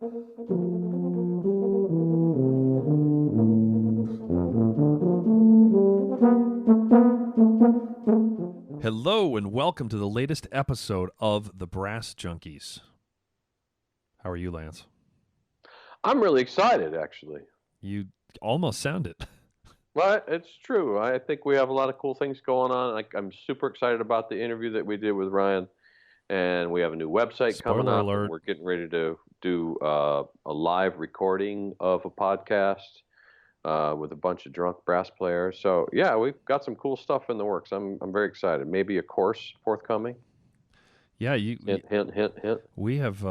Hello and welcome to the latest episode of the Brass Junkies. How are you, Lance? I'm really excited, actually. You almost sound it. Well, it's true. I think we have a lot of cool things going on. I'm super excited about the interview that we did with Ryan, and we have a new website coming Spoiler up. alert. We're getting ready to do a live recording of a podcast with a bunch of drunk brass players. So yeah, we've got some cool stuff in the works. I'm very excited. Maybe a course forthcoming. Yeah, Hint. We have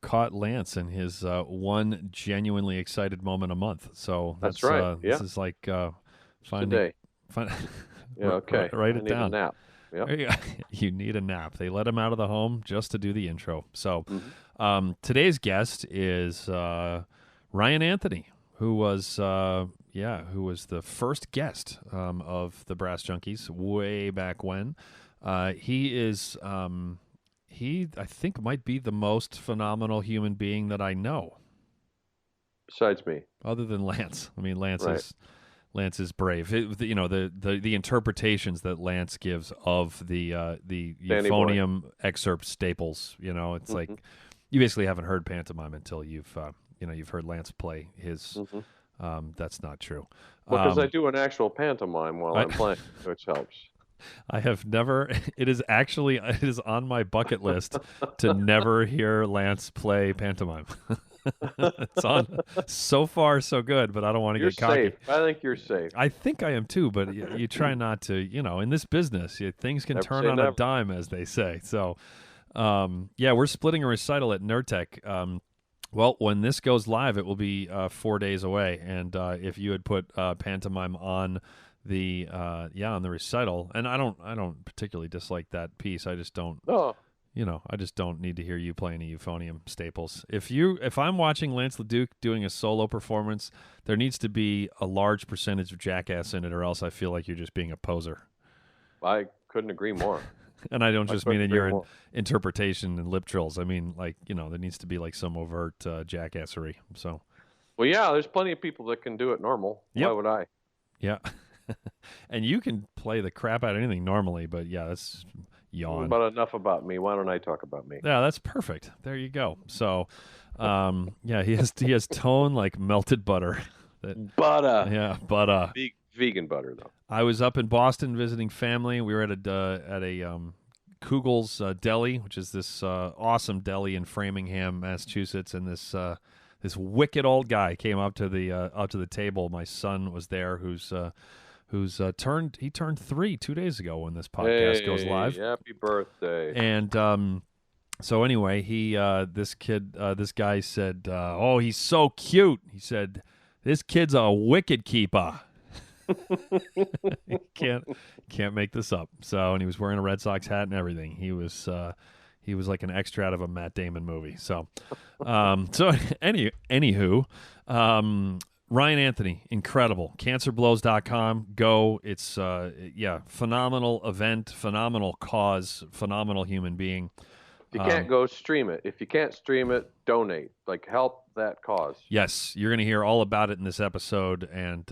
caught Lance in his one genuinely excited moment a month. So That's right. This is like finding. Today. Find, Yeah. Okay. Write I it need down. a nap. Yep. You need a nap. They let him out of the home just to do the intro. So Mm-hmm. today's guest is Ryan Anthony, who was the first guest of the Brass Junkies way back when. He is I think might be the most phenomenal human being that I know, Besides me. other than Lance. I mean, Lance Right. is brave. The interpretations that Lance gives of the Danny boy. euphonium excerpt staples. It's like Mhm. you basically haven't heard pantomime until you've heard Lance play his. Mhm. That's not true. Because I do an actual pantomime while I'm playing, which helps. I have never. It is on my bucket list to never hear Lance play pantomime. It's on. So far, so good, but I don't want to You're get cocky. safe. I think you're safe. I think I am too, but you try not to. In this business, things can Never turn say on a never. dime, as they say. So, we're splitting a recital at Nerdtech. Well, when this goes live, it will be 4 days away, and if you had put pantomime on on the recital, and I don't particularly dislike that piece. I just don't. Oh, I just don't need to hear you playing a euphonium staples. If I'm watching Lance LaDuke doing a solo performance, there needs to be a large percentage of jackass in it, or else I feel like you're just being a poser. I couldn't agree more. And I don't just mean in couldn't agree your more. interpretation and lip trills. I mean, there needs to be like some overt jackassery. So, Well, yeah, there's plenty of people that can do it normal. Yep. Why would I? yeah. And you can play the crap out of anything normally, but yeah, that's yawn. But enough about me. Why don't I talk about me? Yeah, that's perfect. There you go. So, he has tone like melted butter. Butter. Yeah, but Vegan butter, though. I was up in Boston visiting family. We were at a Kugel's Deli, which is this awesome deli in Framingham, Massachusetts, and this wicked old guy came up to the table. My son was there, who's turned 3 2 days ago when this podcast goes live. Happy birthday. And so anyway, this guy said, "Oh, he's so cute." He said, "This kid's a wicked keeper." Can't make this up. So, and he was wearing a Red Sox hat and everything. He was like an extra out of a Matt Damon movie. So, anywho, Ryan Anthony, incredible. CancerBlows.com. Go. It's phenomenal event, phenomenal cause, phenomenal human being. If you can't go, stream it. If you can't stream it, donate. Help that cause. Yes, you're going to hear all about it in this episode, and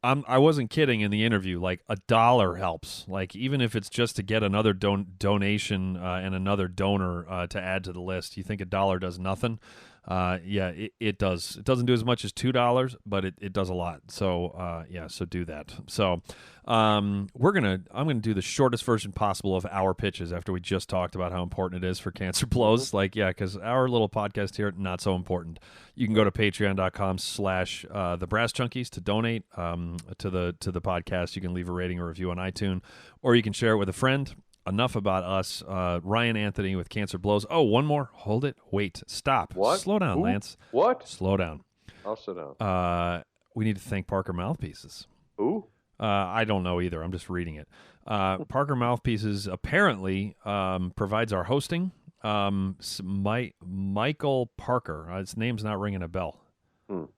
I wasn't kidding in the interview. Like $1 helps. Like even if it's just to get another donation and another donor to add to the list. You think $1 does nothing? It does. It doesn't do as much as $2, but it does a lot. So so do that. So I'm gonna do the shortest version possible of our pitches after we just talked about how important it is for Cancer Blows. Because our little podcast here, not so important. You can go to patreon.com/the Brass Junkies to donate to the podcast. You can leave a rating or review on iTunes, or you can share it with a friend. Enough about us. Ryan Anthony with Cancer Blows. Oh, one more. Hold it. Wait. Stop. What? Slow down, Ooh. Lance. What? Slow down. I'll sit down. We need to thank Parker Mouthpieces. Who? I don't know either. I'm just reading it. Parker Mouthpieces apparently provides our hosting. Michael Parker. His name's not ringing a bell. Does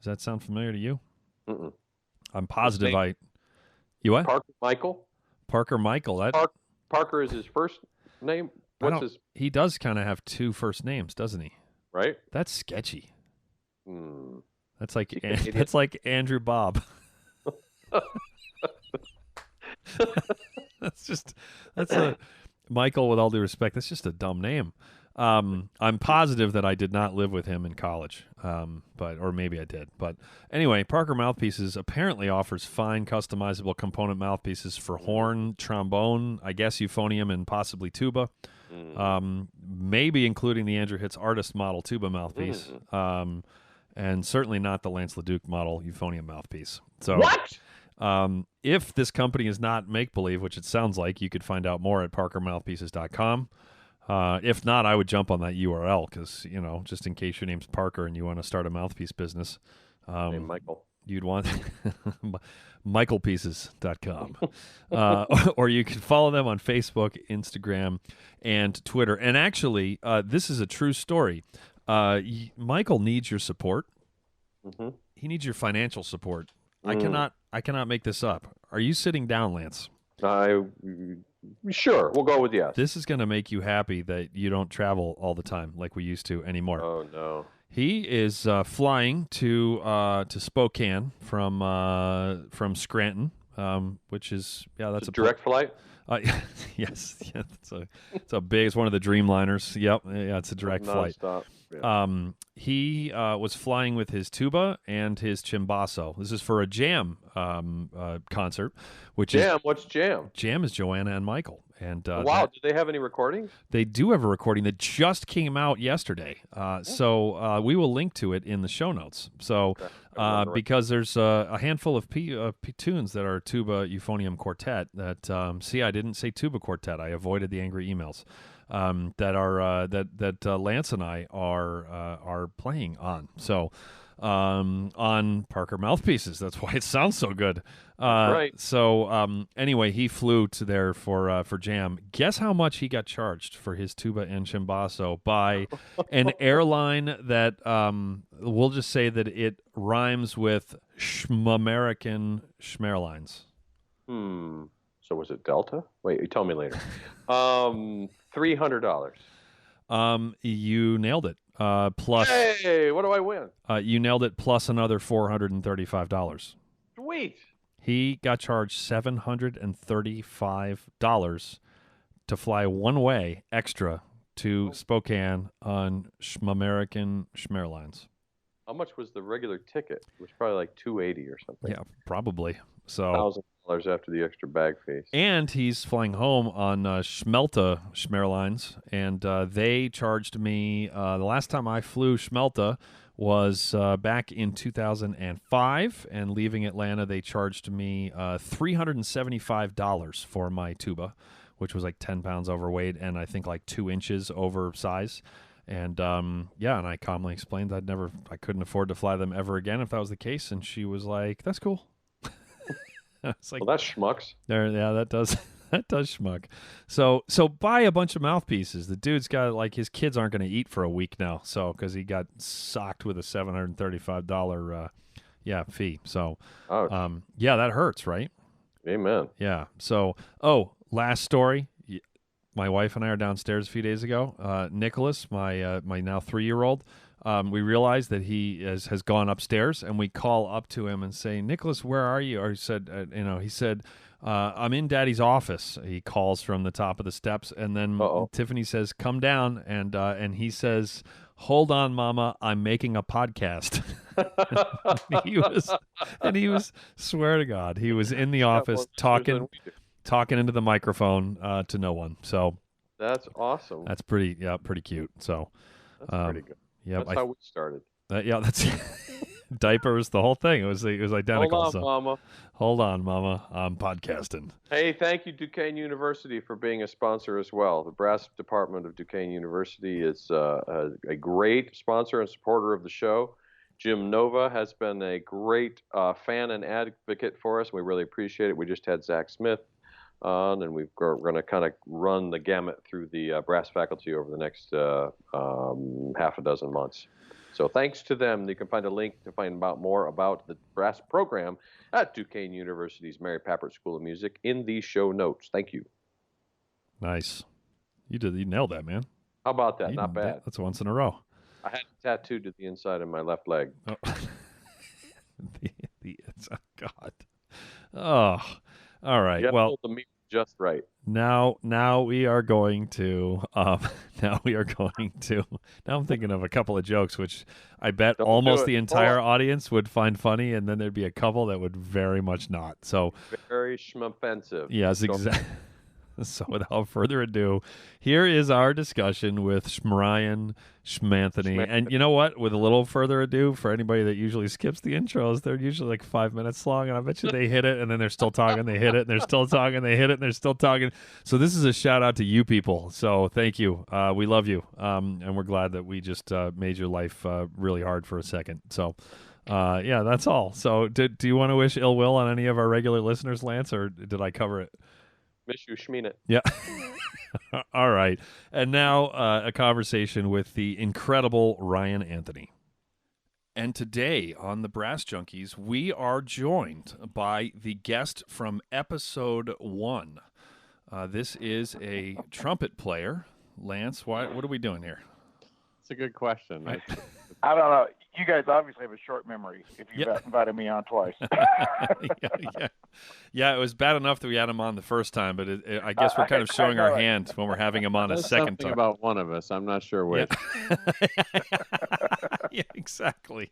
that sound familiar to you? Mm-mm. I'm positive You what? Parker Michael? Parker Michael. Parker is his first name? He does kind of have two first names, doesn't he? right? That's sketchy. Hmm. That's like You Canadian. that's like Andrew Bob. That's a Michael. With all due respect, that's just a dumb name. I'm positive that I did not live with him in college, or maybe I did. But anyway, Parker Mouthpieces apparently offers fine, customizable component mouthpieces for horn, trombone, I guess euphonium, and possibly tuba. Maybe including the Andrew Hitz artist model tuba mouthpiece, and certainly not the Lance LaDuke model euphonium mouthpiece. So What? If this company is not make-believe, which it sounds like, you could find out more at parkermouthpieces.com. If not, I would jump on that URL because, just in case your name's Parker and you want to start a mouthpiece business. Hey, Michael. You'd want michaelpieces.com. Or you can follow them on Facebook, Instagram, and Twitter. And actually, this is a true story. Michael needs your support. Mm-hmm. He needs your financial support. I cannot make this up. Are you sitting down, Lance? Sure, we'll go with yes. This is going to make you happy that you don't travel all the time like we used to anymore. Oh no. He is flying to Spokane from Scranton, which is that's a direct flight. Yes, yeah, it's one of the Dreamliners. Yep, yeah, it's a direct flight. Yeah. He was flying with his tuba and his chimbasso. This is for a jam concert. What's jam? Jam is Joanna and Michael. And wow, do they have any recordings? They do have a recording that just came out yesterday. So we will link to it in the show notes. So because there's a handful of tunes that are tuba euphonium quartet that I didn't say tuba quartet. I avoided the angry emails. That Lance and I are playing on. So on Parker Mouthpieces. That's why it sounds so good. Right. So anyway, he flew to there for jam. Guess how much he got charged for his tuba and chimbasso by an airline that we'll just say that it rhymes with Schmamerican Schmerlines. So was it Delta? Wait, you tell me later. $300. You nailed it. Plus, hey, what do I win? You nailed it. Plus another $435. Sweet. He got charged $735 to fly one way extra to Spokane on Schmamerican Schmerlines. How much was the regular ticket? It was probably like $280 or something. Yeah, probably. So $1,000 after the extra bag fee. And he's flying home on Schmelta Schmerlines, and they charged me the last time I flew Schmelta was back in 2005, and leaving Atlanta, they charged me $375 for my tuba, which was like 10 pounds overweight and I think like 2 inches over size. And and I calmly explained I couldn't afford to fly them ever again if that was the case, and she was like, "That's cool." It's like, well, that's schmucks. That does schmuck. So buy a bunch of mouthpieces. The dude's got his kids aren't going to eat for a week now, so because he got socked with a $735 fee. So that hurts, right? Amen. Yeah. So last story. My wife and I are downstairs a few days ago. Nicholas, my now 3-year-old. We realize that he has gone upstairs, and we call up to him and say, "Nicholas, where are you?" Or he said, "I'm in Daddy's office." He calls from the top of the steps, and then Tiffany says, "Come down," and he says, "Hold on, Mama, I'm making a podcast." he was, swear to God, he was in the office talking into the microphone to no one. So that's awesome. That's pretty cute. So that's pretty good. Yeah, that's how we started. That's diapers, the whole thing. It was identical. Hold on, Mama. I'm podcasting. Hey, thank you, Duquesne University, for being a sponsor as well. The brass department of Duquesne University is a great sponsor and supporter of the show. Jim Nova has been a great fan and advocate for us. We really appreciate it. We just had Zach Smith on, and we're going to kind of run the gamut through the brass faculty over the next half a dozen months. So thanks to them. You can find a link to find out more about the brass program at Duquesne University's Mary Papert School of Music in the show notes. Thank you. Nice. You nailed that, man. How about that? Not bad. That's once in a row. I had it tattooed to the inside of my left leg. Oh. Oh, God. Oh, all right. You Well, hold the meat just right. now we are going to now I'm thinking of a couple of jokes which I bet Don't do almost it. the entire audience would find funny, and then there'd be a couple that would very much not. So Very schmoffensive. yes, exactly. So without further ado, here is our discussion with Schmarian Schmanthony. And you know what? With a little further ado, for anybody that usually skips the intros, they're usually like 5 minutes long, and I bet you they hit it, and then they're still talking, they hit it, and they're still talking, they hit it, and they're still talking. So this is a shout out to you people. So thank you. We love you. And we're glad that we just made your life really hard for a second. So yeah, that's all. So do you want to wish ill will on any of our regular listeners, Lance, or did I cover it? Miss you, Schmeen. Yeah. All right. And now a conversation with the incredible Ryan Anthony. And today on the Brass Junkies, we are joined by the guest from episode 1. This is a trumpet player. Lance, what are we doing here? It's a good question. I don't know. You guys obviously have a short memory if you've invited me on twice. Yeah, it was bad enough that we had him on the first time, but I guess we're kind of showing our hand when we're having him on a second time. About one of us. I'm not sure which. Yeah, exactly.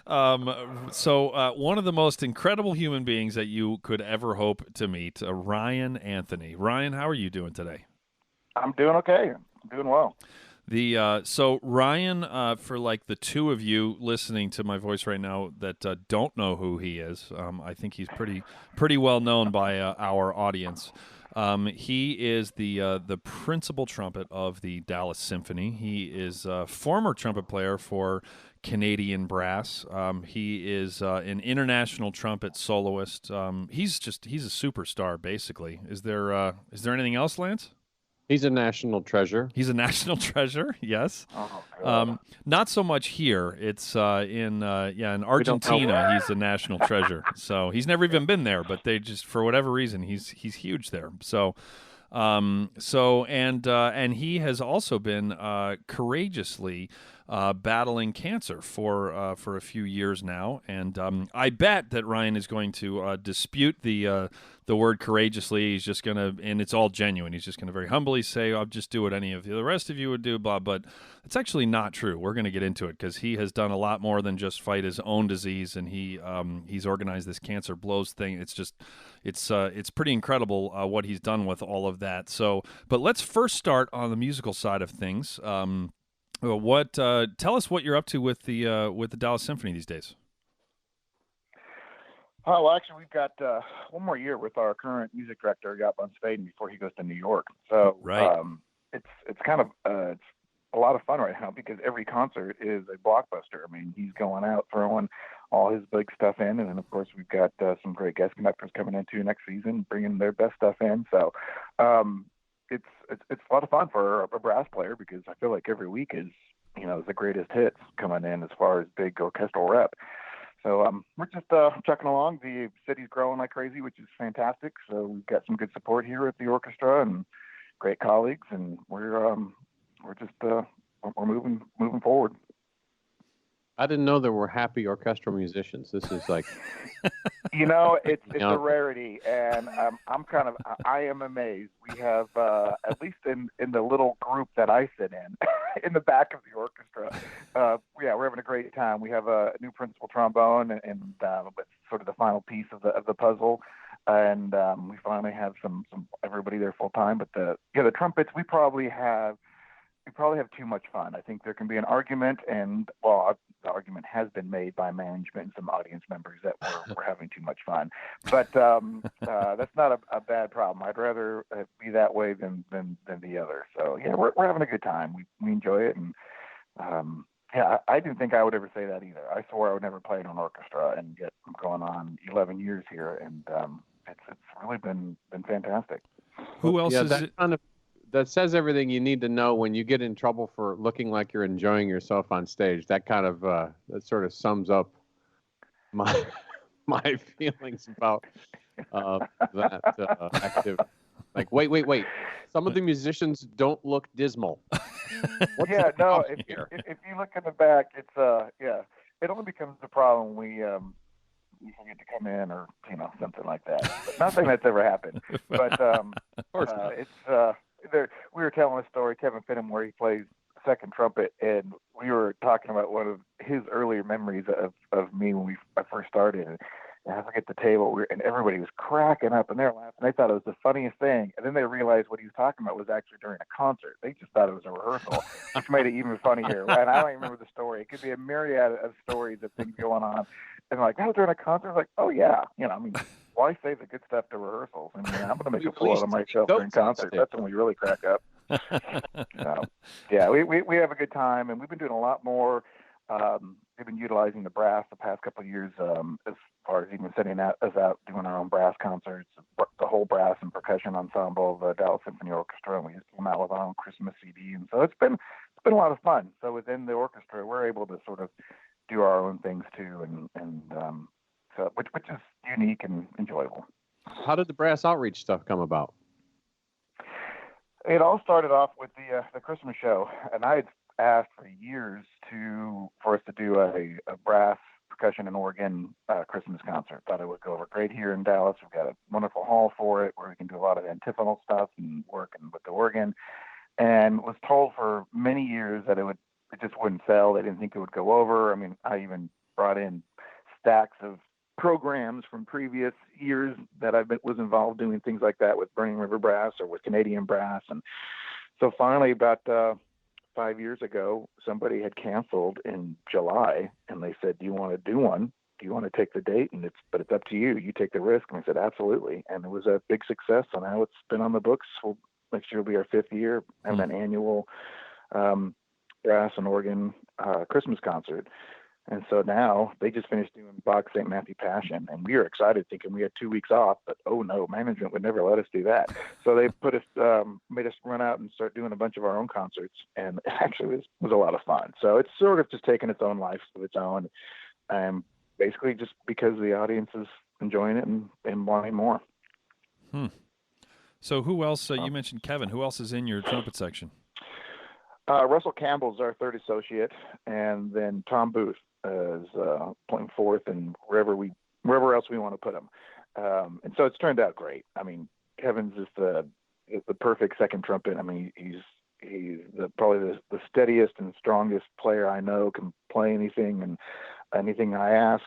So one of the most incredible human beings that you could ever hope to meet, Ryan Anthony. Ryan, how are you doing today? I'm doing okay. I'm doing well. So Ryan, for like the two of you listening to my voice right now that don't know who he is, I think he's pretty well known by our audience. He is the principal trumpet of the Dallas Symphony. He is a former trumpet player for Canadian Brass. He is an international trumpet soloist. He's a superstar, basically. Is there anything else, Lance? He's a national treasure. He's a national treasure, yes. Oh, not so much here. It's in Argentina. He's a national treasure. So he's never even been there, but they just, for whatever reason, he's huge there. So, and he has also been courageously battling cancer for a few years now, and I bet that Ryan is going to dispute the word courageously. He's just going to, and it's all genuine. He's just going to very humbly say, "I'll just do what any of the rest of you would do." Blah, but it's actually not true. We're going to get into it because he has done a lot more than just fight his own disease, and he's organized this Cancer Blows thing. It's just, it's pretty incredible what he's done with all of that. So, but let's first start on the musical side of things. Tell us what you're up to with the Dallas Symphony these days. Oh, well, actually, we've got one more year with our current music director, Jaap van Spaden, before he goes to New York. So right. It's kind of it's a lot of fun right now because every concert is a blockbuster. I mean, he's going out throwing all his big stuff in, and then of course we've got some great guest conductors coming into next season, bringing their best stuff in. So it's a lot of fun for a brass player because I feel like every week is the greatest hits coming in as far as big orchestral rep. So we're just chucking along. The city's growing like crazy, which is fantastic. So we've got some good support here at the orchestra and great colleagues, and we're moving forward. I didn't know there were happy orchestral musicians. This is like, it's a rarity, and I am amazed. We have at least in the little group that I sit in the back of the orchestra. We're having a great time. We have a new principal trombone, and but sort of the final piece of the puzzle, and we finally have some everybody there full time. But the trumpets, we probably have too much fun. I think there can be an argument, and the argument has been made by management and some audience members that we're having too much fun. But that's not a bad problem. I'd rather be that way than the other. So yeah, we're having a good time. We enjoy it, and I didn't think I would ever say that either. I swore I would never play in an orchestra, and yet I'm going on 11 years here, and it's really been fantastic. Who else is it? That says everything you need to know when you get in trouble for looking like you're enjoying yourself on stage. That kind of that sort of sums up my feelings about that activity. Like, wait. Some of the musicians don't look dismal. What's Yeah, the no. problem here? If you look in the back, it's yeah. It only becomes a problem when we forget to come in or something like that. But nothing that's ever happened. But Of course not. it's we were telling a story, Kevin Finham, where he plays second trumpet, and we were talking about one of his earlier memories of me when I first started. And I forget the table, and everybody was cracking up, and they were laughing. They thought it was the funniest thing, and then they realized what he was talking about was actually during a concert. They just thought it was a rehearsal, which made it even funnier. And I don't even remember the story. It could be a myriad of stories of things going on, and like, that was during a concert. I was like, oh yeah, I mean, why save the good stuff to rehearsals? I mean, I'm going to make a fool out of myself during concerts. That's when we really crack up. So, yeah, we have a good time, and we've been doing a lot more. We've been utilizing the brass the past couple of years, as far as even sending us out doing our own brass concerts, the whole brass and percussion ensemble of the Dallas Symphony Orchestra, and we just came out with our own Christmas CD, and so it's been a lot of fun. So within the orchestra, we're able to sort of do our own things too, and so which is unique and enjoyable. How did the brass outreach stuff come about? It all started off with the Christmas show, and I had asked for years for us to do a brass, percussion, and organ Christmas concert. Thought it would go over great here in Dallas. We've got a wonderful hall for it where we can do a lot of antiphonal stuff and working with the organ. And was told for many years that it just wouldn't sell. They didn't think it would go over. I mean, I even brought in stacks of programs from previous years that was involved doing things like that with Burning River Brass or with Canadian Brass. And so finally, about 5 years ago, somebody had canceled in July, and they said, do you want to do one? Do you want to take the date? But it's up to you. You take the risk. And I said, absolutely. And it was a big success. So now it's been on the books. Next year will be our 5th year, having an annual brass and organ Christmas concert. And so now they just finished doing Bach St. Matthew Passion, and we were excited thinking we had 2 weeks off, but oh no, management would never let us do that. So they made us run out and start doing a bunch of our own concerts, and it actually was a lot of fun. So it's sort of just taken its own life of its own, basically just because the audience is enjoying it and wanting more. So who else, you mentioned Kevin, who else is in your trumpet section? Russell Campbell's our third associate, and then Tom Booth is playing fourth, and wherever else we want to put him. And so it's turned out great. I mean, Kevin's just the perfect second trumpet. I mean, he's probably the steadiest and strongest player I know. Can play anything and anything I ask.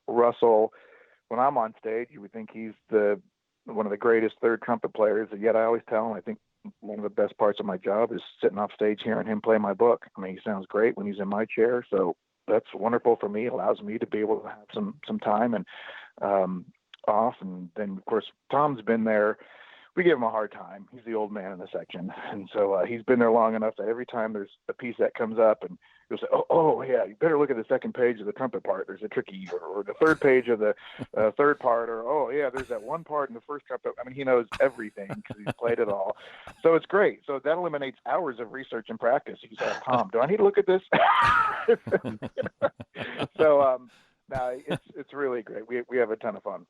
Russell, when I'm on stage, you would think he's one of the greatest third trumpet players, and yet I always tell him I think one of the best parts of my job is sitting off stage hearing him play my book. I mean, he sounds great when he's in my chair, so that's wonderful for me. It allows me to be able to have some time and off. And then, of course, Tom's been there. We give him a hard time. He's the old man in the section, and so he's been there long enough that every time there's a piece that comes up, and he'll say, "Oh, yeah, you better look at the second page of the trumpet part. There's a tricky, or the third page of the third part, or oh yeah, there's that one part in the first trumpet." I mean, he knows everything because he's played it all. So it's great. So that eliminates hours of research and practice. You say, "Tom, do I need to look at this?" So no, it's really great. We have a ton of fun.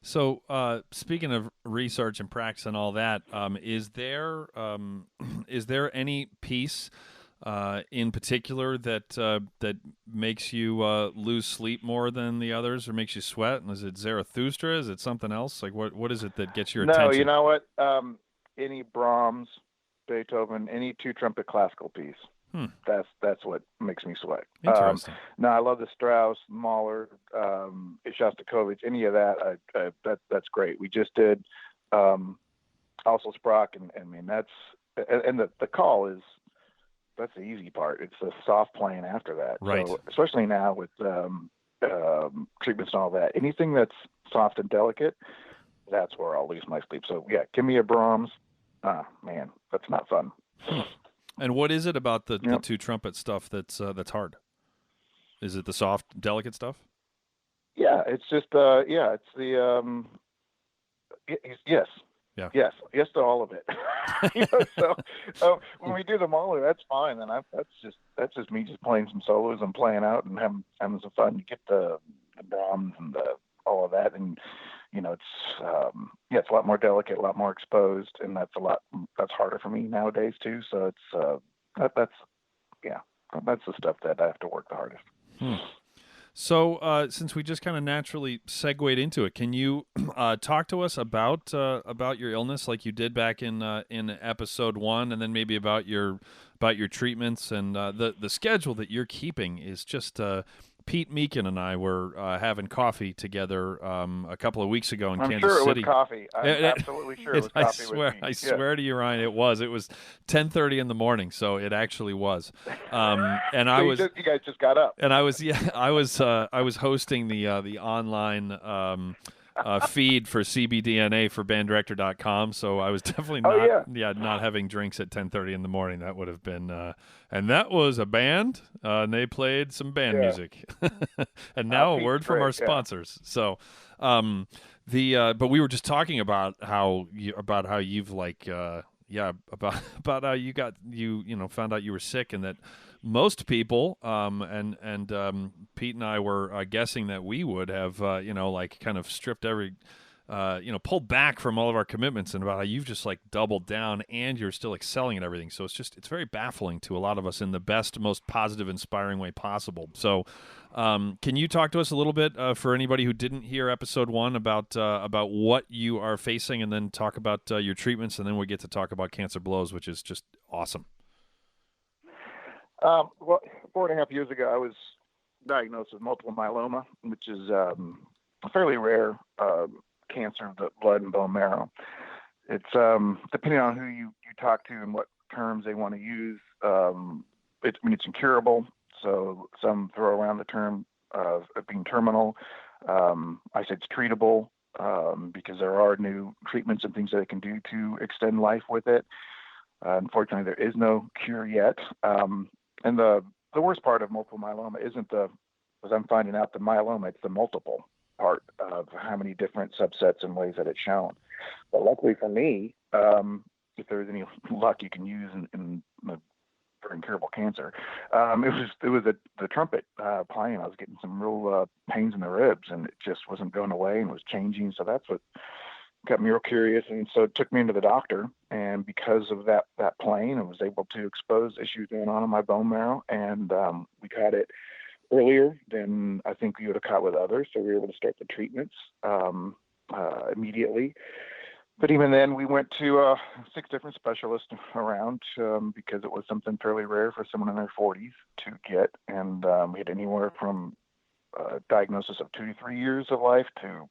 So, speaking of research and practice and all that, is there any piece in particular that makes you lose sleep more than the others, or makes you sweat? And is it Zarathustra? Is it something else? Like what is it that gets your attention? No, you know what? Any Brahms, Beethoven, any two trumpet classical piece. That's what makes me sweat. Interesting. No, I love the Strauss, Mahler, Shostakovich, any of that. That's great. We just did also Sprock, and I mean that's the call is that's the easy part. It's the soft playing after that. Right. So especially now with treatments and all that, anything that's soft and delicate, that's where I'll lose my sleep. So yeah, give me a Brahms. Man, that's not fun. And what is it about the two trumpet stuff that's hard? Is it the soft, delicate stuff? Yeah, it's just it's the yes. Yeah. Yes to all of it. So when we do the Mahler, that's fine, and that's just me just playing some solos and playing out and having some fun. You get the Brahms and all of that, and it's a lot more delicate, a lot more exposed, and that's harder for me nowadays too. So it's that's the stuff that I have to work the hardest. So, since we just kind of naturally segued into it, can you talk to us about your illness, like you did back in episode 1, and then maybe about your treatments and the schedule that you're keeping is just. Pete Meekin and I were having coffee together a couple of weeks ago in Kansas City. I'm sure it City. was coffee. I'm absolutely sure it was coffee. I swear to you, Ryan, it was. It was 10:30 in the morning, so it actually was. And so you guys just got up. And I was hosting the online feed for CBDNA for banddirector.com, so I was definitely not having drinks at 10:30 in the morning. That would have been and that was a band and they played some band music. And now a word from our sponsors. So but we were just talking about how you've like about how you found out you were sick, and that most people and Pete and I were guessing that we would have like kind of stripped every pulled back from all of our commitments, and about how you've just like doubled down and you're still excelling at everything. So it's very baffling to a lot of us in the best, most positive, inspiring way possible. So can you talk to us a little bit for anybody who didn't hear episode 1 about what you are facing, and then talk about your treatments, and then we get to talk about Cancer Blows, which is just awesome. Well, 4.5 years ago, I was diagnosed with multiple myeloma, which is a fairly rare cancer of the blood and bone marrow. It's depending on who you talk to and what terms they want to use. It's incurable. So some throw around the term of being terminal. I say it's treatable because there are new treatments and things that it can do to extend life with it. Unfortunately, there is no cure yet. And the worst part of multiple myeloma isn't as I'm finding out, the myeloma, it's the multiple part of how many different subsets and ways that it's shown. But luckily for me, if there's any luck you can use for incurable cancer, it was the trumpet playing. I was getting some real pains in the ribs, and it just wasn't going away and was changing. So that's what got me real curious, and so it took me into the doctor. And because of that playing, I was able to expose issues going on in my bone marrow, and we caught it earlier than I think we would have caught with others. So we were able to start the treatments immediately. But even then, we went to 6 different specialists around because it was something fairly rare for someone in their 40s to get. And we had anywhere from diagnosis of 2 to 3 years of life to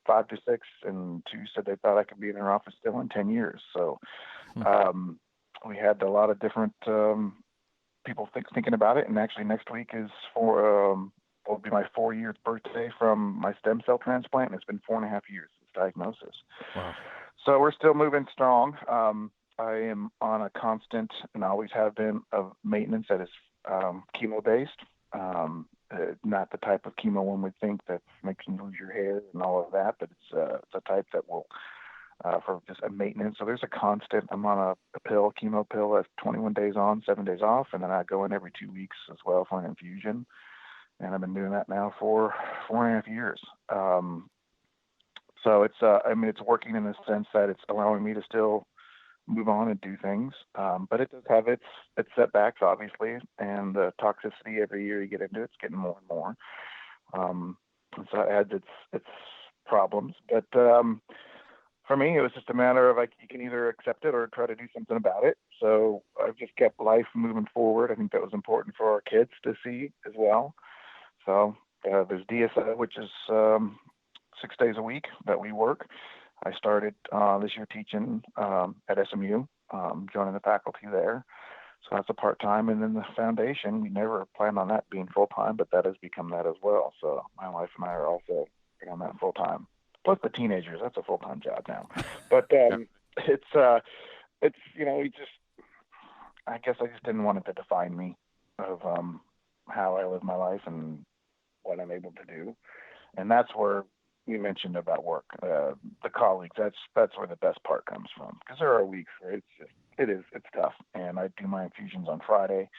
5 to 6, and 2 said they thought I could be in their office still in 10 years. So we had a lot of different people thinking about it. And actually next week will be my 4-year birthday from my stem cell transplant, and it's been 4.5 years since diagnosis. Wow. So we're still moving strong. I am on a constant, and always have been, of maintenance that is chemo-based. Not the type of chemo one would think that makes you lose your hair and all of that, but it's a type that will for just a maintenance. So there's a constant. I'm on a chemo pill that's 21 days on, 7 days off, and then I go in every 2 weeks as well for an infusion. And I've been doing that now for 4.5 years. So it's it's working in the sense that it's allowing me to still move on and do things. But it does have its setbacks, obviously, and the toxicity every year you get into it's getting more and more. So it adds its problems. But for me, it was just a matter of you can either accept it or try to do something about it. So I've just kept life moving forward. I think that was important for our kids to see as well. So there's DSO, which is 6 days a week that we work. I started this year teaching at SMU, joining the faculty there. So that's a part-time. And then the foundation, we never planned on that being full-time, but that has become that as well. So my wife and I are also on that full-time. Plus the teenagers, that's a full-time job now. But it's I guess I just didn't want it to define me of how I live my life and what I'm able to do. And that's where you mentioned about work, the colleagues. That's where the best part comes from, because there are weeks where it's tough. And I do my infusions on Friday,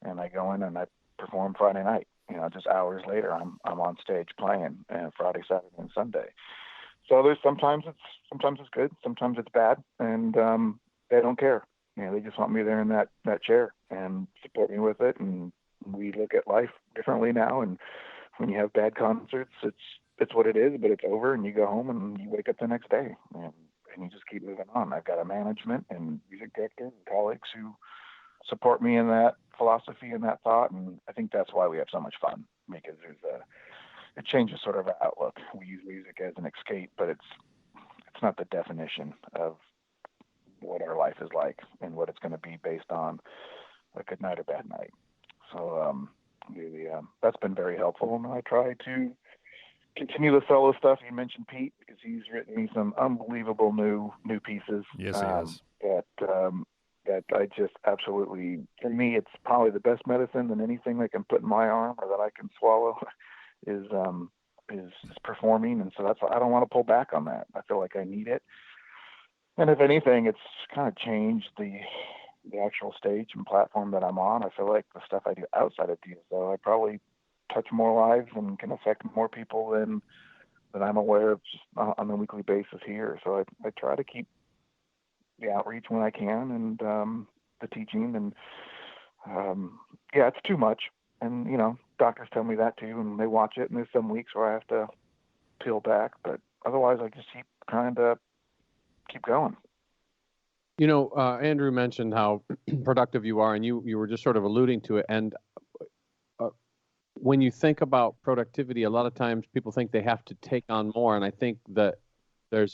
and I go in and I perform Friday night. Just hours later, I'm on stage playing, and Friday, Saturday, and Sunday. So there's sometimes it's good, sometimes it's bad, and they don't care. They just want me there in that chair and support me with it. And we look at life differently now. And when you have bad concerts, it's what it is, but it's over, and you go home and you wake up the next day, and you just keep moving on. I've got a management and music director and colleagues who support me in that philosophy and that thought, and I think that's why we have so much fun, because it changes sort of our outlook. We use music as an escape, but it's not the definition of what our life is like and what it's going to be based on a good night or bad night. So that's been very helpful, and I try to continue the solo stuff. You mentioned Pete, because he's written me some unbelievable new pieces. Yes, he has. That I just absolutely, for me, it's probably the best medicine than anything they can put in my arm or that I can swallow is performing. And so that's why I don't want to pull back on that. I feel like I need it. And if anything, it's kind of changed the actual stage and platform that I'm on. I feel like the stuff I do outside of DSO, I probably touch more lives and can affect more people than I'm aware of just on a weekly basis here. So I try to keep the outreach when I can, and the teaching, and it's too much. And doctors tell me that too, and they watch it. And there's some weeks where I have to peel back, but otherwise I just keep trying to keep going. Andrew mentioned how productive you are, and you were just sort of alluding to it. And when you think about productivity, a lot of times people think they have to take on more, and I think that there's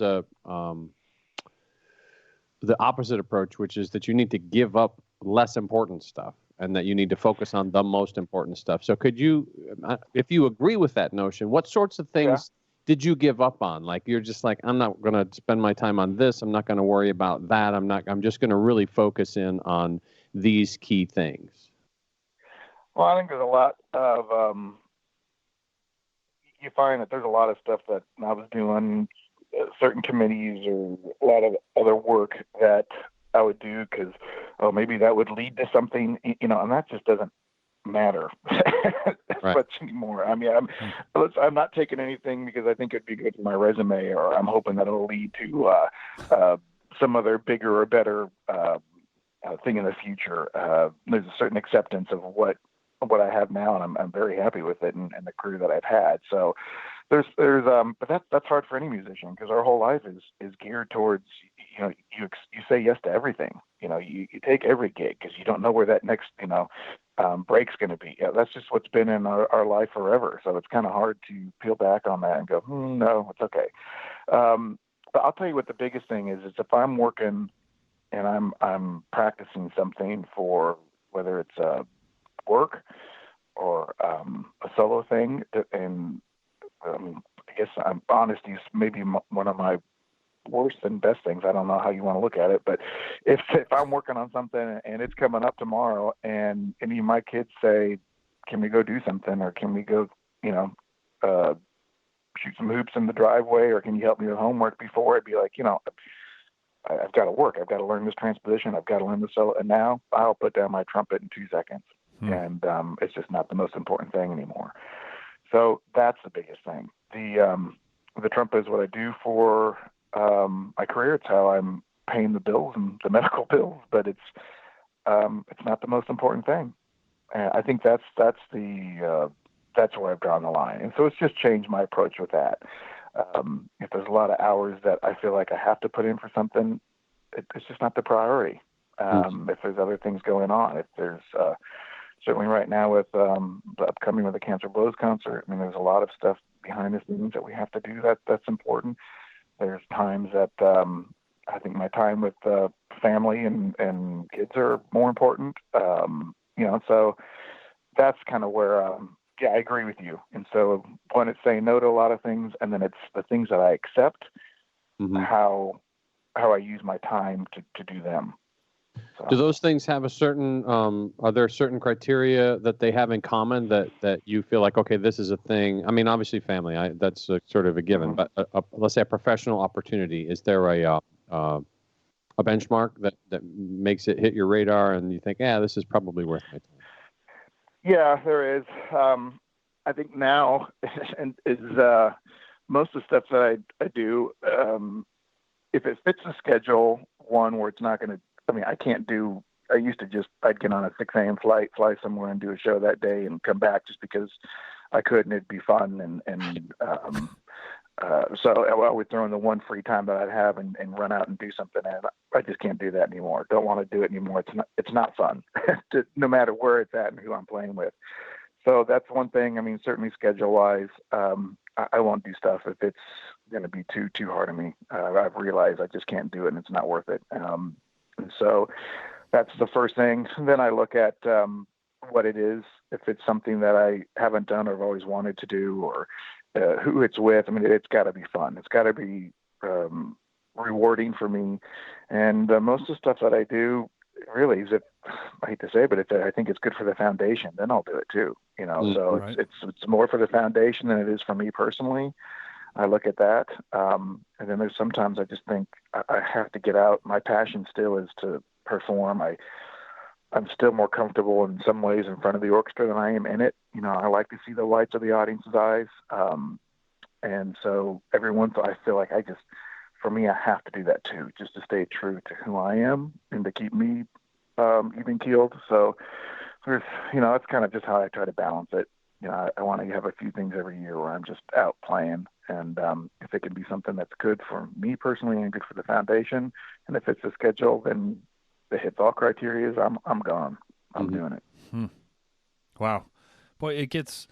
the opposite approach, which is that you need to give up less important stuff and that you need to focus on the most important stuff. So could you, if you agree with that notion, what sorts of things did you give up on? Like, you're just like, I'm not going to spend my time on this. I'm not going to worry about that. I'm just going to really focus in on these key things. Well, I think there's a lot of, you find that there's a lot of stuff that I was doing, certain committees or a lot of other work that I would do because, maybe that would lead to something, and that just doesn't matter much anymore. I mean, I'm not taking anything because I think it'd be good for my resume, or I'm hoping that it'll lead to some other bigger or better thing in the future. There's a certain acceptance of what I have now, and I'm very happy with it and the career that I've had. So there's but that's hard for any musician, because our whole life is geared towards, you say yes to everything. You take every gig because you don't know where that next break's going to be. That's just what's been in our life forever. So it's kind of hard to peel back on that and go, no, it's okay. But I'll tell you what the biggest thing is if I'm working and I'm practicing something for, whether it's work or a solo thing, and I guess honesty is maybe one of my worst and best things. I don't know how you want to look at it, but if I'm working on something and it's coming up tomorrow, and any of my kids say, "Can we go do something?" or "Can we go, shoot some hoops in the driveway?" or "Can you help me with homework before?" I'd be like, I've got to work. I've got to learn this transposition. I've got to learn the solo, and now I'll put down my trumpet in 2 seconds. And it's just not the most important thing anymore. So that's the biggest thing. The trumpet is what I do for my career. It's how I'm paying the bills and the medical bills, but it's not the most important thing. And I think that's where I've drawn the line. And so it's just changed my approach with that. If there's a lot of hours that I feel like I have to put in for something, it's just not the priority. If there's other things going on, if there's certainly right now with the upcoming with the Cancer Blows concert, there's a lot of stuff behind the scenes that we have to do that's important. There's times that I think my time with family and kids are more important. So that's kind of where, I agree with you. And so when it's saying no to a lot of things, and then it's the things that I accept, how I use my time to do them. So. Do those things have a certain, are there certain criteria that they have in common that you feel like, okay, this is a thing? Obviously family, that's sort of a given, but let's say a professional opportunity. Is there a benchmark that makes it hit your radar and you think, this is probably worth my time? Yeah, there is. I think now is most of the stuff that I do, if it fits the schedule, one where it's not going to, I mean, I can't do, I used to just, I'd get on a 6 a.m. flight, fly somewhere and do a show that day and come back just because I could and it'd be fun. So I would throw in the one free time that I'd have and run out and do something. And I just can't do that anymore. Don't want to do it anymore. It's not fun, no matter where it's at and who I'm playing with. So that's one thing. I mean, certainly schedule wise, I won't do stuff if it's going to be too hard on me. I've realized I just can't do it and it's not worth it. And so that's the first thing. Then I look at what it is. If it's something that I haven't done or I've always wanted to do, or who it's with. I mean, it's got to be fun. It's got to be rewarding for me. And most of the stuff that I do really is, I hate to say it, but I think it's good for the foundation, then I'll do it too. You know, so right. it's more for the foundation than it is for me personally. I look at that. And then there's sometimes I just think I have to get out. My passion still is to perform. I'm still more comfortable in some ways in front of the orchestra than I am in it. You know, I like to see the lights of the audience's eyes. And so every once in a while, I feel like for me, I have to do that too, just to stay true to who I am and to keep me even keeled. So there's, you know, that's kind of just how I try to balance it. You know, I want to have a few things every year where I'm just out playing. And if it can be something that's good for me personally and good for the foundation, and if it's a schedule, then it hits all criteria, I'm gone. I'm doing it. Wow. Boy, it gets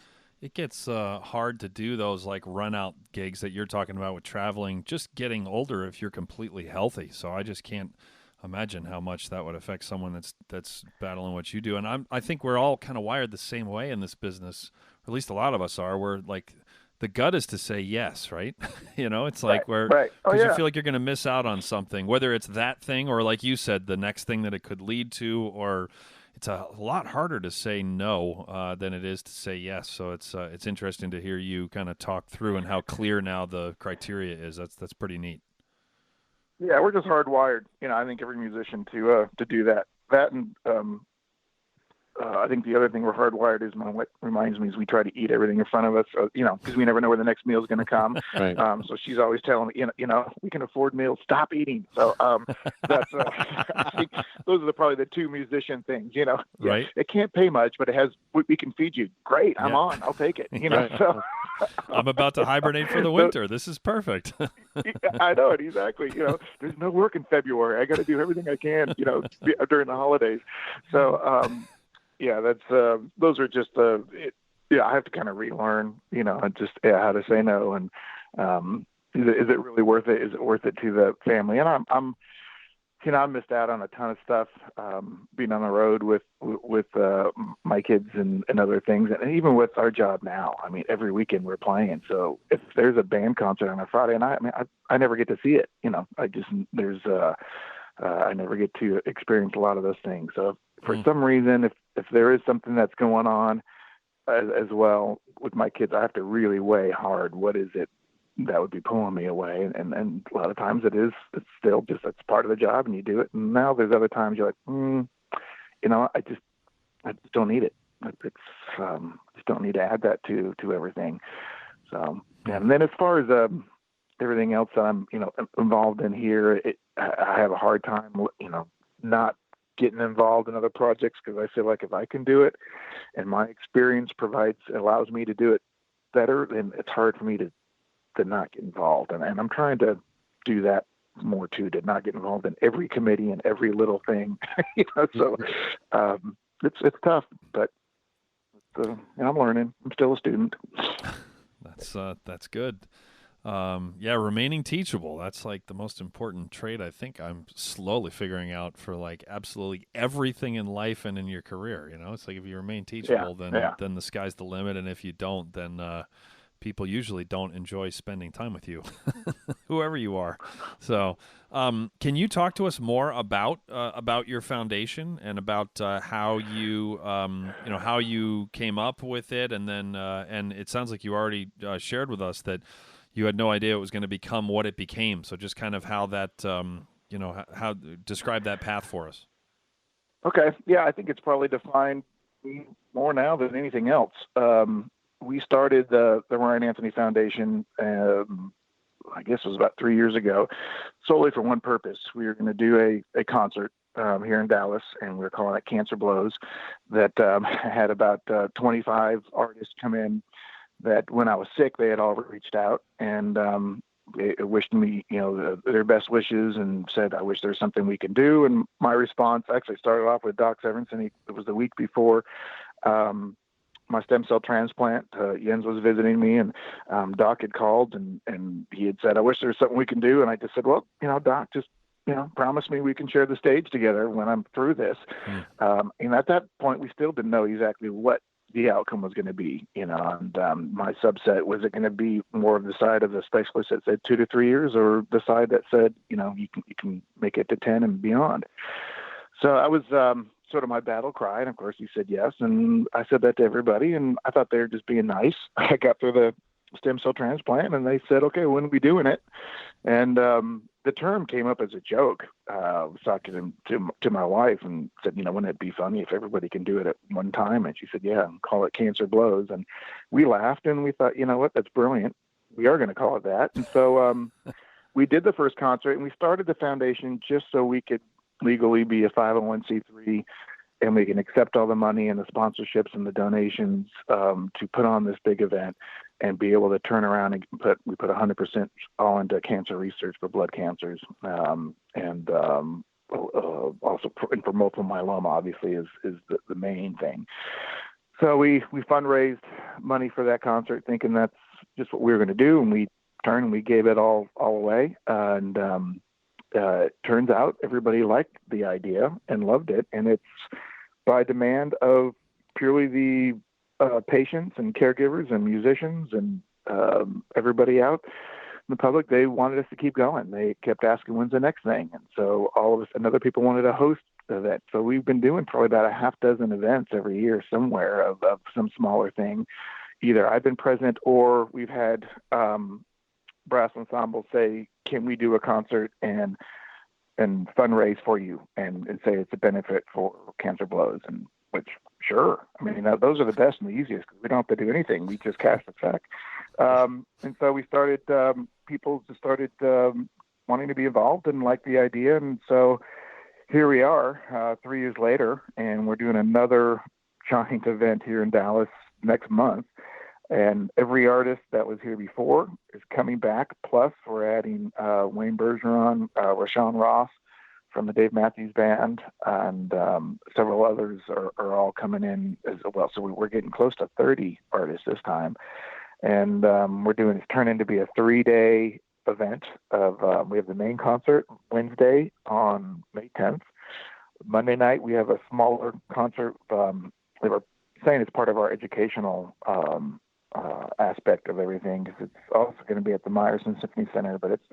hard to do those like run out gigs that you're talking about with traveling, just getting older if you're completely healthy. So I just can't imagine how much that would affect someone that's battling what you do. And I think we're all kind of wired the same way in this business, or at least a lot of us are. We're like, the gut is to say yes, right? You know, it's like right. Because you feel like you're going to miss out on something, whether it's that thing or, like you said, the next thing that it could lead to, or it's a lot harder to say no than it is to say yes. So it's interesting to hear you kind of talk through and how clear now the criteria is. That's pretty neat. Yeah, we're just hardwired. You know, I think every musician to do that. That and I think the other thing we're hardwired is, what reminds me is we try to eat everything in front of us, you know, because we never know where the next meal is going to come. Right. So she's always telling me, you know, we can afford meals, stop eating. So that's I think those are probably the two musician things. You know, right? It can't pay much, but it has. We can feed you. Great, I'm on. I'll take it. You know, Right. so I'm about to hibernate for the winter. This is perfect. I know it exactly. You know, there's no work in February. I got to do everything I can. You know, during the holidays. So. Yeah, that's those are just I have to kind of relearn, you know, just how to say no, and is it really worth it? Is it worth it to the family? And I'm you know, I missed out on a ton of stuff being on the road with my kids and other things, and even with our job now. I mean, every weekend we're playing. So if there's a band concert on a Friday night, I never get to see it. You know, I never get to experience a lot of those things. So for some reason, if there is something that's going on as well with my kids, I have to really weigh hard what is it that would be pulling me away. And a lot of times it's still just, it's part of the job and you do it. And now there's other times you're like, you know, I just don't need it. It's just don't need to add that to everything. So, and then as far as everything else that I'm, you know, involved in here, I have a hard time, you know, not getting involved in other projects, because I feel like if I can do it and my experience allows me to do it better, then it's hard for me to not get involved. And I'm trying to do that more too, to not get involved in every committee and every little thing, you know, so it's tough, but I'm learning. I'm still a student. That's good. Remaining teachable. That's like the most important trait I think I'm slowly figuring out for like absolutely everything in life and in your career. You know, it's like if you remain teachable, then the sky's the limit. And if you don't, then people usually don't enjoy spending time with you, whoever you are. So can you talk to us more about your foundation and about how you, how you came up with it? And then and it sounds like you already shared with us that you had no idea it was going to become what it became. So just kind of how that, how describe that path for us. Okay. Yeah, I think it's probably defined more now than anything else. we started the Ryan Anthony Foundation, I guess it was about 3 years ago, solely for one purpose. We were going to do a concert here in Dallas, and we were calling it Cancer Blows, that had about 25 artists come in that when I was sick, they had all reached out and they wished me, their best wishes and said, I wish there's something we can do. And my response actually started off with Doc Severinsen. It was the week before my stem cell transplant. Jens was visiting me, and Doc had called and he had said, I wish there was something we can do. And I just said, well, Doc, just, promise me we can share the stage together when I'm through this. And at that point, we still didn't know exactly what the outcome was going to be, and my subset, was it going to be more of the side of the specialist that said 2 to 3 years, or the side that said, you can make it to 10 and beyond. So I was sort of my battle cry, and of course he said yes, and I said that to everybody, and I thought they were just being nice. I got through the stem cell transplant, and they said, okay, when are we doing it? And the term came up as a joke. I was talking to my wife and said, wouldn't it be funny if everybody can do it at one time? And she said, yeah, and call it Cancer Blows. And we laughed, and we thought, what, that's brilliant. We are going to call it that. And so we did the first concert, and we started the foundation just so we could legally be a 501c3, and we can accept all the money and the sponsorships and the donations to put on this big event and be able to turn around and we put 100% all into cancer research for blood cancers, and also for multiple myeloma, obviously, is the main thing. So we fundraised money for that concert, thinking that's just what we were going to do, and we turned and we gave it all away, and it turns out everybody liked the idea and loved it, and it's by demand of purely the patients and caregivers and musicians and everybody out in the public. They wanted us to keep going. They kept asking, when's the next thing? And so all of us and other people wanted to host the event. So we've been doing probably about a half dozen events every year somewhere of some smaller thing. Either I've been present, or we've had brass ensembles say, can we do a concert and fundraise for you and say it's a benefit for Cancer Blows, and which, sure. I mean, those are the best and the easiest because we don't have to do anything. We just cash the check. And so we started, people just started wanting to be involved and like the idea. And so here we are 3 years later, and we're doing another giant event here in Dallas next month. And every artist that was here before is coming back. Plus, we're adding Wayne Bergeron, Rashawn Ross from the Dave Matthews Band, and several others are all coming in as well. So we're getting close to 30 artists this time. And we're doing, it's turning to be a 3-day event. We have the main concert Wednesday on May 10th. Monday night, we have a smaller concert. They were saying it's part of our educational aspect of everything, because it's also going to be at the Meyerson Symphony Center, but it's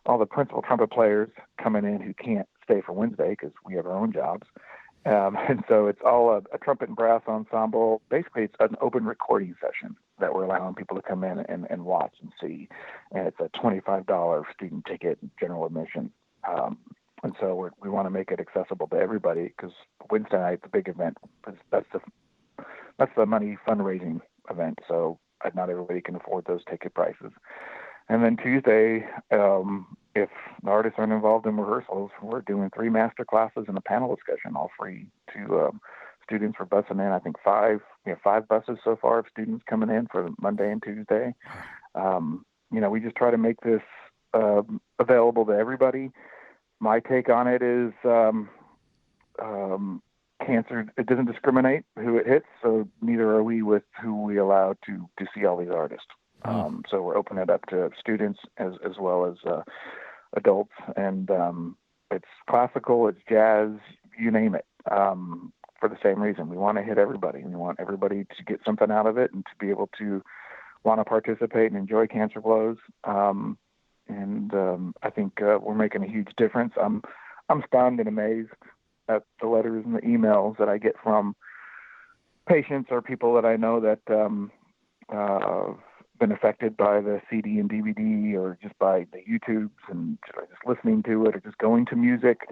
all the principal trumpet players coming in who can't stay for Wednesday because we have our own jobs. And so it's all a trumpet and brass ensemble. Basically, it's an open recording session that we're allowing people to come in and watch and see. And it's a $25 student ticket, general admission. And so we want to make it accessible to everybody, because Wednesday night, the big event, that's the money fundraising event. So not everybody can afford those ticket prices. And then Tuesday, if the artists aren't involved in rehearsals, we're doing 3 master classes and a panel discussion, all free to students for busing in. I think 5 buses so far of students coming in for Monday and Tuesday. We just try to make this available to everybody. My take on it is cancer, it doesn't discriminate who it hits, so neither are we with who we allow to see all these artists. So we're opening it up to students as well as adults, and it's classical, it's jazz, you name it, for the same reason. We want to hit everybody. We want everybody to get something out of it and to be able to want to participate and enjoy Cancer Blows. And I think we're making a huge difference. I'm stunned and amazed at the letters and the emails that I get from patients or people that I know that been affected by the CD and DVD, or just by the YouTubes and just listening to it, or just going to music.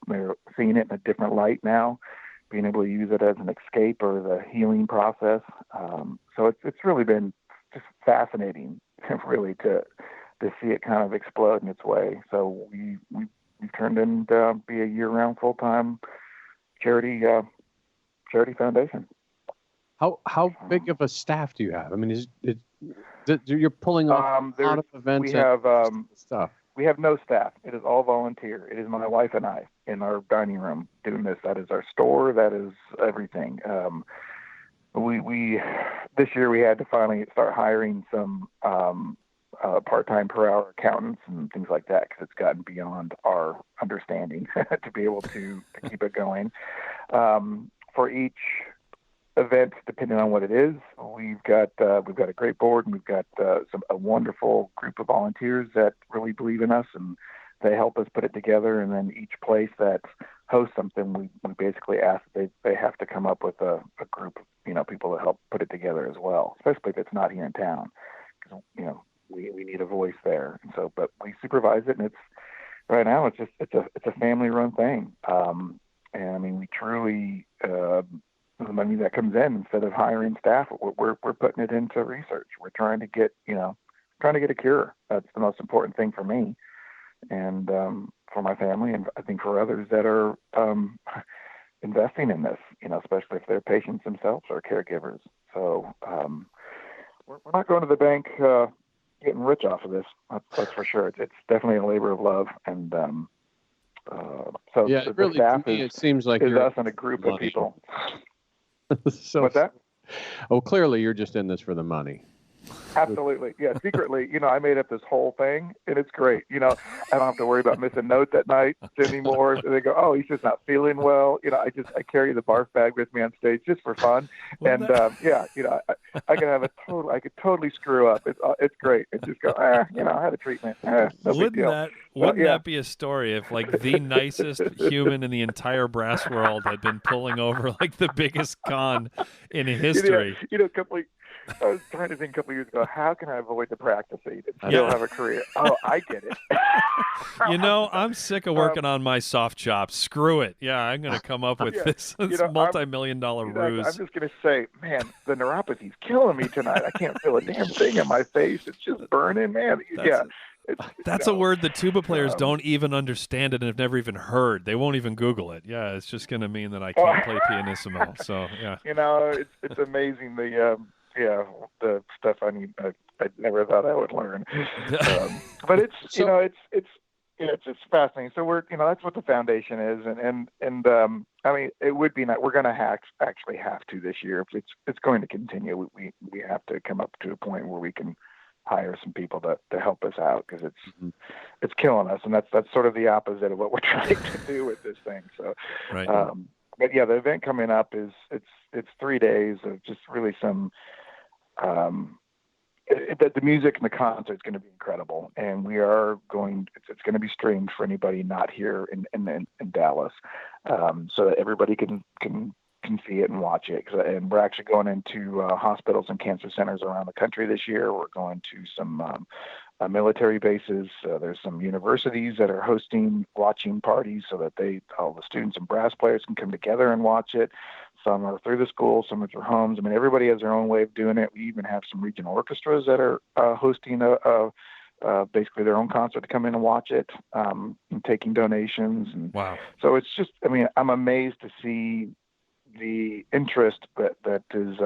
They're seeing it in a different light now, being able to use it as an escape or the healing process. So it's really been just fascinating, really, to see it kind of explode in its way. So we've turned into be a year-round full-time charity foundation. How big of a staff do you have? I mean, you're pulling off a lot of events and stuff. We have no staff. It is all volunteer. It is my wife and I in our dining room doing this. That is our store. That is everything. We this year we had to finally start hiring some part-time per hour accountants and things like that, because it's gotten beyond our understanding to be able to keep it going. For each event, depending on what it is, we've got a great board, and we've got a wonderful group of volunteers that really believe in us, and they help us put it together. And then each place that hosts something, we basically ask that they have to come up with a group of people to help put it together as well, especially if it's not here in town, because we need a voice there. And so, but we supervise it, and right now it's a family run thing. And I mean, we truly the money that comes in, instead of hiring staff, we're putting it into research. We're trying to get a cure. That's the most important thing for me, and for my family, and I think for others that are investing in this, especially if they're patients themselves or caregivers. So we're not going to the bank getting rich off of this. That's for sure. It's definitely a labor of love, and so yeah, the staff it seems like is us and a group of people. So, what's that? Oh, clearly you're just in this for the money. Absolutely. Yeah. Secretly, I made up this whole thing, and it's great. I don't have to worry about missing notes at night anymore. They go, oh, he's just not feeling well. I carry the barf bag with me on stage just for fun. And I could totally screw up. It's great. And just go, I had a treatment. No big deal. Wouldn't that be a story if like the nicest human in the entire brass world had been pulling over like the biggest con in history? I was trying to think a couple of years ago, how can I avoid the practicing and still have a career? Oh, I get it. I'm sick of working on my soft chops. Screw it. Yeah, I'm going to come up with this multi-million-dollar ruse. I'm just going to say, man, the neuropathy's killing me tonight. I can't feel a damn thing in my face. It's just burning, man. That's a word that tuba players don't even understand it and have never even heard. They won't even Google it. Yeah, it's just going to mean that I can't play pianissimo. So, yeah. It's amazing the stuff I never thought I would learn. But it's it's fascinating. So that's what the foundation is, and I mean, it would be not. We're going to actually have to this year. If it's going to continue, we have to come up to a point where we can hire some people to help us out, because it's killing us, and that's sort of the opposite of what we're trying to do with this thing. So, right. But yeah, the event coming up it's 3 days of just really some. The music and the concert is going to be incredible, and we are going. It's going to be streamed for anybody not here in Dallas, so that everybody can see it and watch it. And we're actually going into hospitals and cancer centers around the country this year. We're going to some military bases. There's some universities that are hosting watching parties so that all the students and brass players can come together and watch it. Some are through the school, some are through homes. I mean, everybody has their own way of doing it. We even have some regional orchestras that are hosting basically their own concert to come in and watch it, and taking donations. And wow. So it's just, I mean, I'm amazed to see the interest that is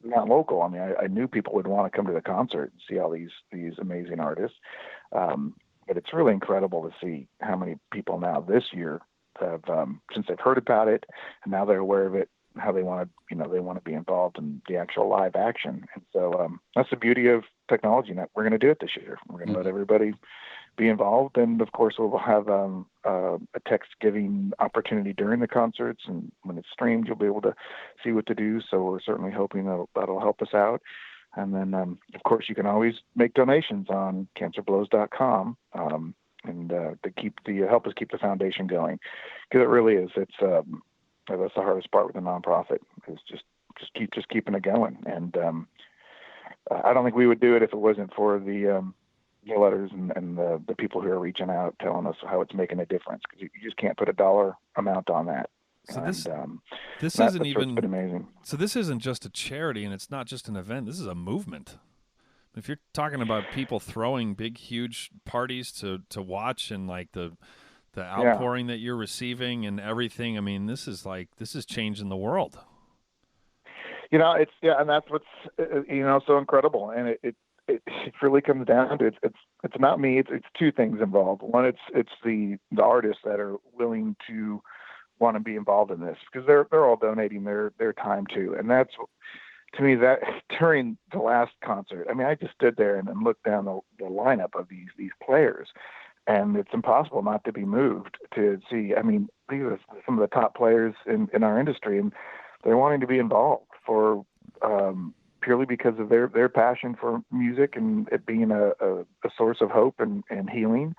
not local. I mean, I knew people would want to come to the concert and see all these amazing artists. But it's really incredible to see how many people now this year have, since they've heard about it and now they're aware of it, how they want to be involved in the actual live action. And so that's the beauty of technology. That we're going to do it this year. We're going to let everybody be involved, and of course we'll have a text giving opportunity during the concerts, and when it's streamed you'll be able to see what to do. So we're certainly hoping that'll help us out. And then of course you can always make donations on cancerblows.com and to help us keep the foundation going, because it really is. It's that's the hardest part with a nonprofit, is just keeping it going. And I don't think we would do it if it wasn't for the letters and the people who are reaching out telling us how it's making a difference, because you just can't put a dollar amount on that. So and, this that's isn't even been amazing. So this isn't just a charity, and it's not just an event. This is a movement. If you're talking about people throwing big, huge parties to watch, and like the outpouring that you're receiving and everything, I mean, this is changing the world. It's and that's what's so incredible, and it really comes down to it's not me. It's two things involved. One, it's the artists that are willing to want to be involved in this, because they're all donating their time too, and that's, to me, that during the last concert, I mean, I just stood there and looked down the lineup of these players, and it's impossible not to be moved to see. I mean, these are some of the top players in our industry, and they're wanting to be involved for purely because of their passion for music and it being a source of hope and healing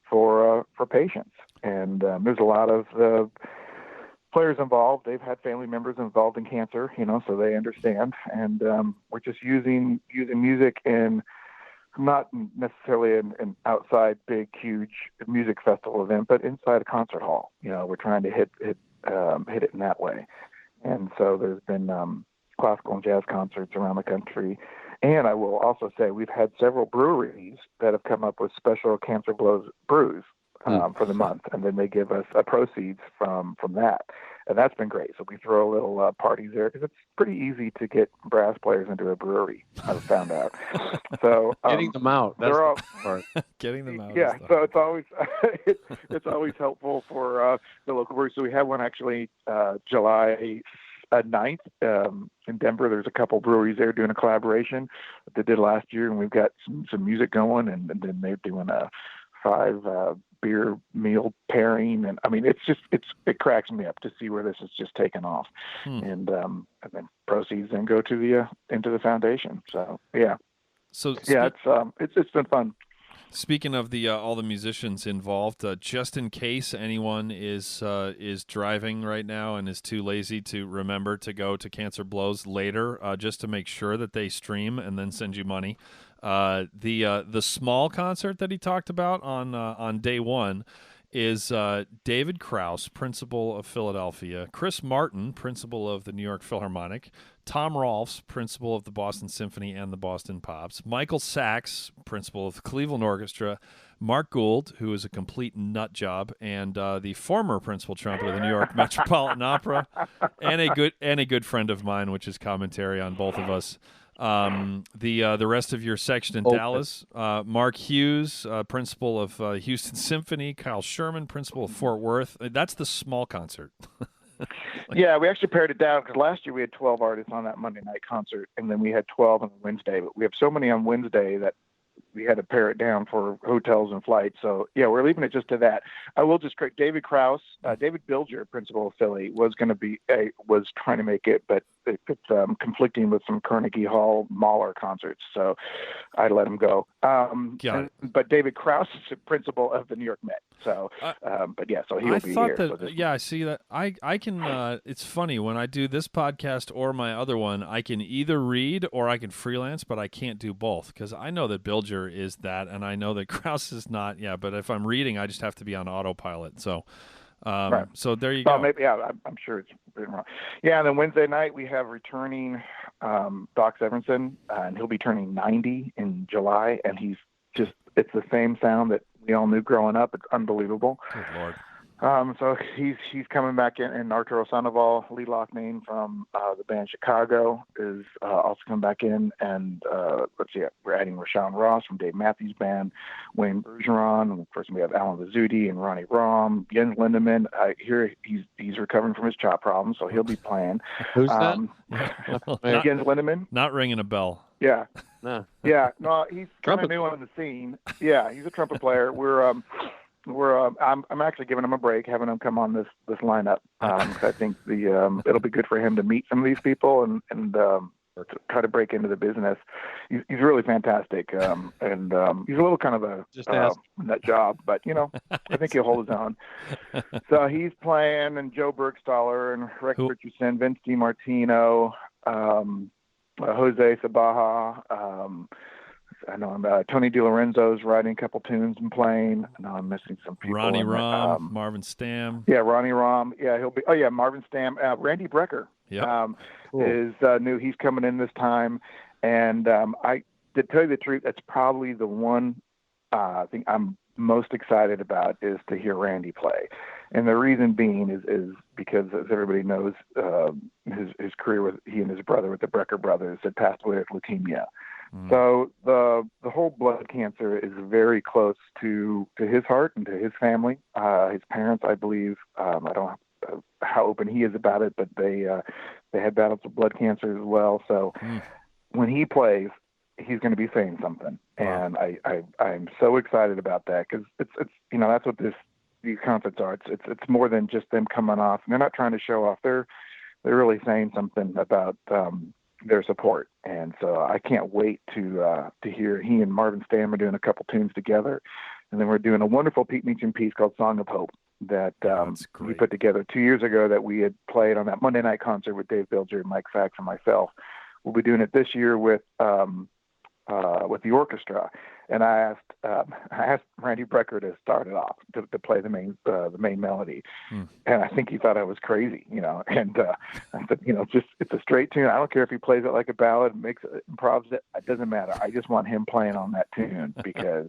for patients. And there's a lot of players involved. They've had family members involved in cancer, so they understand. And we're just using music in not necessarily an outside big, huge music festival event, but inside a concert hall. We're trying to hit it in that way. And so there's been classical and jazz concerts around the country. And I will also say we've had several breweries that have come up with special Cancer Blows brews for the month, and then they give us proceeds from that. And that's been great. So we throw little parties there, because it's pretty easy to get brass players into a brewery, I've found out. So getting them out. That's the part. Getting them out. Yeah. So it's always it's always helpful for the local breweries. So we had one actually July 9th in Denver. There's a couple breweries there doing a collaboration that they did last year, and we've got some music going, and then they're doing a 5 beer meal pairing. And I mean, it cracks me up to see where this has just taken off. And then proceeds then go to into the foundation. So it's been fun. Speaking of the all the musicians involved, just in case anyone is driving right now and is too lazy to remember to go to Cancer Blows later, just to make sure that they stream and then send you money. The small concert that he talked about on day one is David Krause, principal of Philadelphia, Chris Martin, principal of the New York Philharmonic, Tom Rolfs, principal of the Boston Symphony and the Boston Pops, Michael Sachs, principal of the Cleveland Orchestra, Mark Gould, who is a complete nut job, and the former principal trumpet of the New York Metropolitan Opera, and a good friend of mine, which is commentary on both of us. The rest of your section in Dallas, Mark Hughes, principal of Houston Symphony, Kyle Sherman, principal of Fort Worth. That's the small concert. Yeah, we actually pared it down, because last year we had 12 artists on that Monday night concert, and then we had 12 on Wednesday. But we have so many on Wednesday that we had to pare it down for hotels and flights. So yeah, we're leaving it just to that. I will just correct David Krause, David Bilger, principal of Philly, was trying to make it, but it's conflicting with some Carnegie Hall Mahler concerts, so I let him go. But David Krause is the principal of the New York Met. So, but yeah, so he will be here. I see that. I can. It's funny when I do this podcast or my other one, I can either read or I can freelance, but I can't do both, because I know that Bilger is that, and I know that Krause is not. Yeah, but if I'm reading, I just have to be on autopilot. So. Right. So there you go. Maybe, yeah, I'm sure it's been wrong. Yeah, and then Wednesday night we have returning Doc Severinsen, and he'll be turning 90 in July, and it's the same sound that we all knew growing up. It's unbelievable. Good Lord. So he's coming back in, and Arturo Sandoval, Lee Loughnane from the band Chicago, is also coming back in, and let's see, we're adding Rashawn Ross from Dave Matthews Band, Wayne Bergeron, and of course we have Alan Vizzuti and Ronnie Rom, Jens Lindemann. I hear he's recovering from his chop problem, so he'll be playing. Who's that? Jens Lindemann. Not ringing a bell. Yeah. No. Yeah. No, he's kind of new on the scene. Yeah, he's a trumpet player. I'm actually giving him a break, having him come on this lineup. I think it'll be good for him to meet some of these people and to try to break into the business. He's really fantastic, and he's a little kind of a nut job, but I think he'll hold his own. So he's playing, and Joe Bergstaller and Rex Richardson, Vince DiMartino, Jose Sabaha. I know Tony DiLorenzo's writing a couple tunes and playing. I know I'm missing some people. Ronnie Rom, Marvin Stamm. Yeah, Ronnie Rom. Yeah, he'll be. Oh yeah, Marvin Stamm. Randy Brecker. Yep. Cool. Is new. He's coming in this time, and to tell you the truth, that's probably the one thing I'm most excited about is to hear Randy play. And the reason being is because, as everybody knows, his career with he and his brother, with the Brecker brothers, had passed away with leukemia. So the whole blood cancer is very close to his heart and to his family. His parents, I believe, I don't know how open he is about it, but they had battles with blood cancer as well. So when he plays, he's going to be saying something, and I'm so excited about that, because it's that's what these concerts are. It's more than just them coming off. And they're not trying to show off. They're really saying something about their support, and so I can't wait to hear. He and Marvin Stamm are doing a couple tunes together, and then we're doing a wonderful Pete Meacham piece called "Song of Hope" that we put together 2 years ago that we had played on that Monday night concert with Dave Bilger, Mike Sachs, and myself. We'll be doing it this year with the orchestra, and I asked Randy Brecker to start it off to play the main melody, and I think he thought I was crazy, and I said, it's a straight tune. I don't care if he plays it like a ballad, improves it. It doesn't matter. I just want him playing on that tune because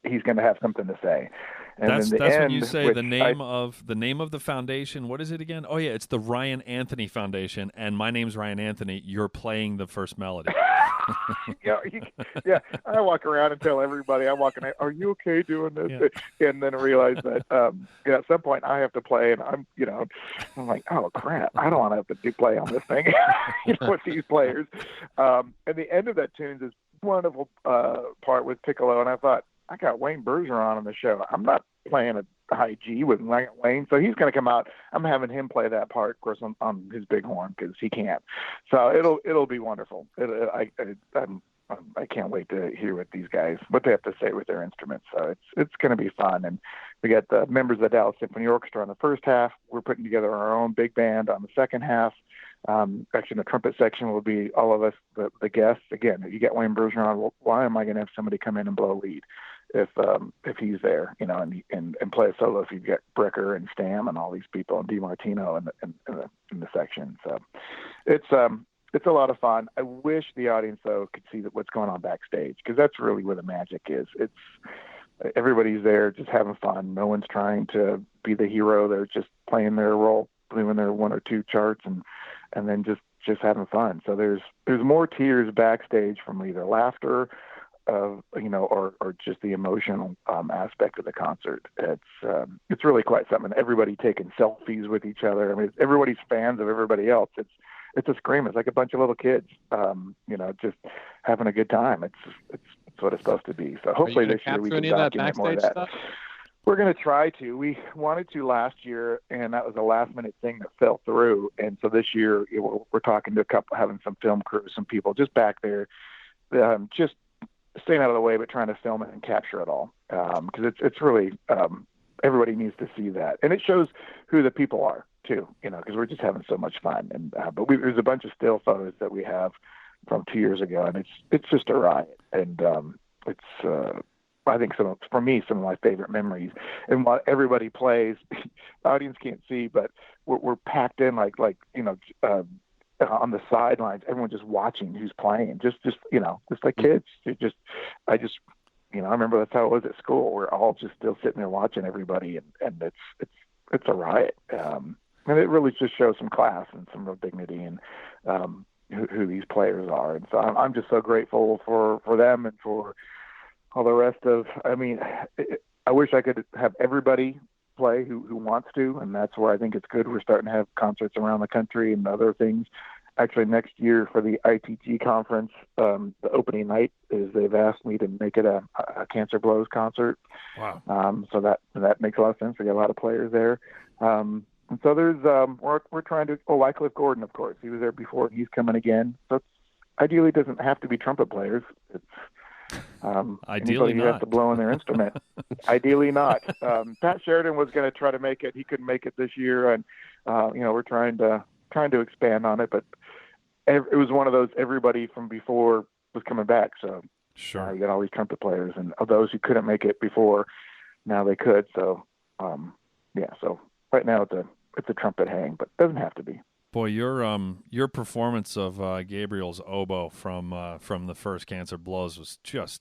he's going to have something to say. And that's when you say the name of the foundation. What is it again? Oh yeah, it's the Ryan Anthony Foundation, and my name's Ryan Anthony. You're playing the first melody. Yeah. I walk around and tell everybody, are you okay doing this? Yeah. And then I realize that at some point I have to play, and I'm like, oh crap, I don't want to have to play on this thing, with these players. And the end of that tune is wonderful part with piccolo, and I thought, I got Wayne Bergeron on the show. I'm not playing a high G with Wayne, so he's going to come out. I'm having him play that part, of course, on his big horn, because he can't. So it'll be wonderful. I can't wait to hear what they have to say with their instruments. So it's going to be fun. And we got the members of the Dallas Symphony Orchestra on the first half. We're putting together our own big band on the second half. Actually, the trumpet section will be all of us, the guests. Again, if you get Wayne Bergeron, well, why am I going to have somebody come in and blow lead if he's there, and play a solo? If you get Brecker and Stamm and all these people and DiMartino in the section, so it's a lot of fun. I wish the audience though could see what's going on backstage, because that's really where the magic is. Everybody's there just having fun. No one's trying to be the hero. They're just playing their role, doing their one or two charts, and then just having fun. So there's more tears backstage from either laughter, or just the emotional aspect of the concert. It's really quite something. Everybody taking selfies with each other. I mean, everybody's fans of everybody else. It's a scream. It's like a bunch of little kids, just having a good time. It's what it's supposed to be. So hopefully this year we can document more of that. Stuff? We're going to try to. We wanted to last year, and that was a last-minute thing that fell through. And so this year, we're talking to a couple, having some film crews, some people just back there, just staying out of the way, but trying to film it and capture it all. Because it's really, everybody needs to see that. And it shows who the people are, too, because we're just having so much fun. And but there's a bunch of still photos that we have from 2 years ago, and it's just a riot. And I think some of my favorite memories. And while everybody plays, the audience can't see, but we're packed in like on the sidelines, everyone just watching who's playing, just like kids. I remember that's how it was at school. We're all just still sitting there watching everybody, and it's a riot. And it really just shows some class and some real dignity and who these players are. And so I'm just so grateful for them and for all the rest of, I wish I could have everybody play who wants to, and that's where I think it's good. We're starting to have concerts around the country and other things. Actually, next year for the ITG conference, the opening night is they've asked me to make it a Cancer Blows concert. Wow. So that makes a lot of sense. We got a lot of players there. And so there's, we're trying to, Wycliffe Gordon, of course. He was there before, and he's coming again. So ideally it doesn't have to be trumpet players. It's, ideally anybody who has to blow in their instrument. Ideally not. Pat Sheridan was going to try to make it. He couldn't make it this year, and we're trying to expand on it. But it was one of those, everybody from before was coming back, so Sure. You got all these trumpet players, and of those who couldn't make it before, now they could. So, so right now it's a trumpet hang, but it doesn't have to be. Boy, your performance of Gabriel's oboe from the first Cancer Blows was just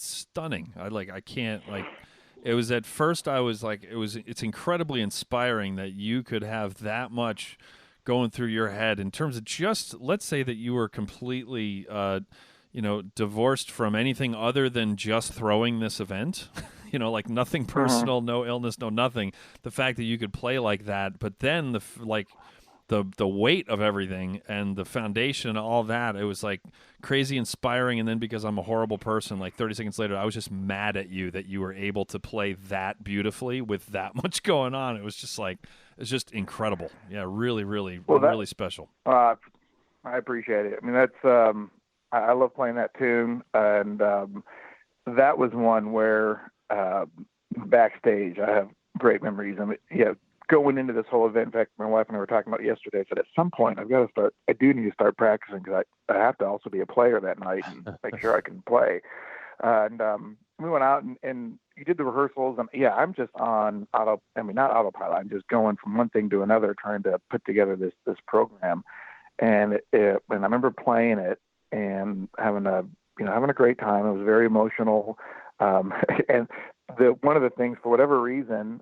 stunning. I can't it was at first I was like it's incredibly inspiring that you could have that much going through your head in terms of just, let's say that you were completely divorced from anything other than just throwing this event. Like nothing personal, no illness, no nothing. The fact that you could play like that, but then the weight of everything and the foundation, all that, it was like crazy inspiring. And then because I'm a horrible person, like 30 seconds later, I was just mad at you that you were able to play that beautifully with that much going on. It was just it's just incredible. Yeah, really, really, really special. I appreciate it. I mean, that's I love playing that tune, and that was one where backstage I have great memories. I mean, going into this whole event, in fact, my wife and I were talking about it yesterday. I said, at some point, I do need to start practicing because I have to also be a player that night and make sure I can play. And we went out and you did the rehearsals, and I'm just on not autopilot. I'm just going from one thing to another, trying to put together this program. And I remember playing it and having a great time. It was very emotional. And one of the things, for whatever reason,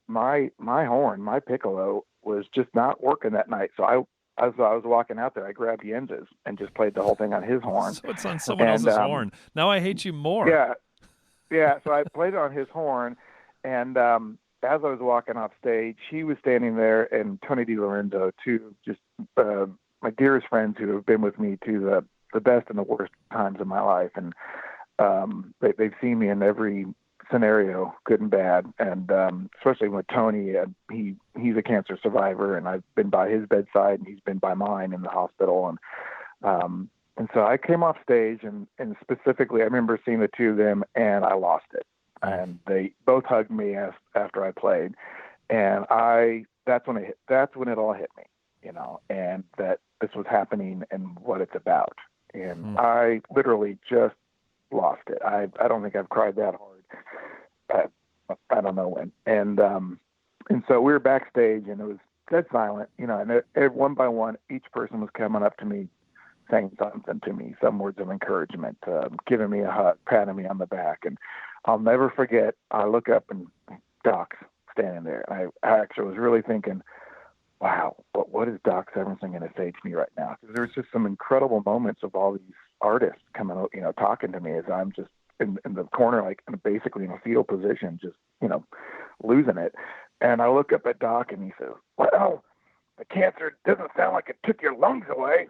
my horn, my piccolo, was just not working that night. So as I was walking out there, I grabbed Jens's and just played the whole thing on his horn. So it's on someone else's horn. Now I hate you more. Yeah. So I played it on his horn, and as I was walking off stage, he was standing there, and Tony DiLorenzo, two just my dearest friends who have been with me to the best and the worst times of my life, and they've seen me in every scenario, good and bad, and especially with Tony, he's a cancer survivor, and I've been by his bedside, and he's been by mine in the hospital, and so I came off stage, and specifically, I remember seeing the two of them, and I lost it, and they both hugged me after I played, and that's when it all hit me, and that this was happening and what it's about, and I literally just lost it. I don't think I've cried that hard. I don't know when. And so we were backstage, and it was dead silent, and one by one, each person was coming up to me, saying something to me, some words of encouragement, giving me a hug, patting me on the back. And I'll never forget, I look up and Doc's standing there. And I actually was really thinking, wow, what is Doc Severinsen going to say to me right now? Because there's just some incredible moments of all these artists coming out, talking to me as I'm just in the corner, like basically in a fetal position, just, losing it. And I look up at Doc, and he says, well, the cancer doesn't sound like it took your lungs away.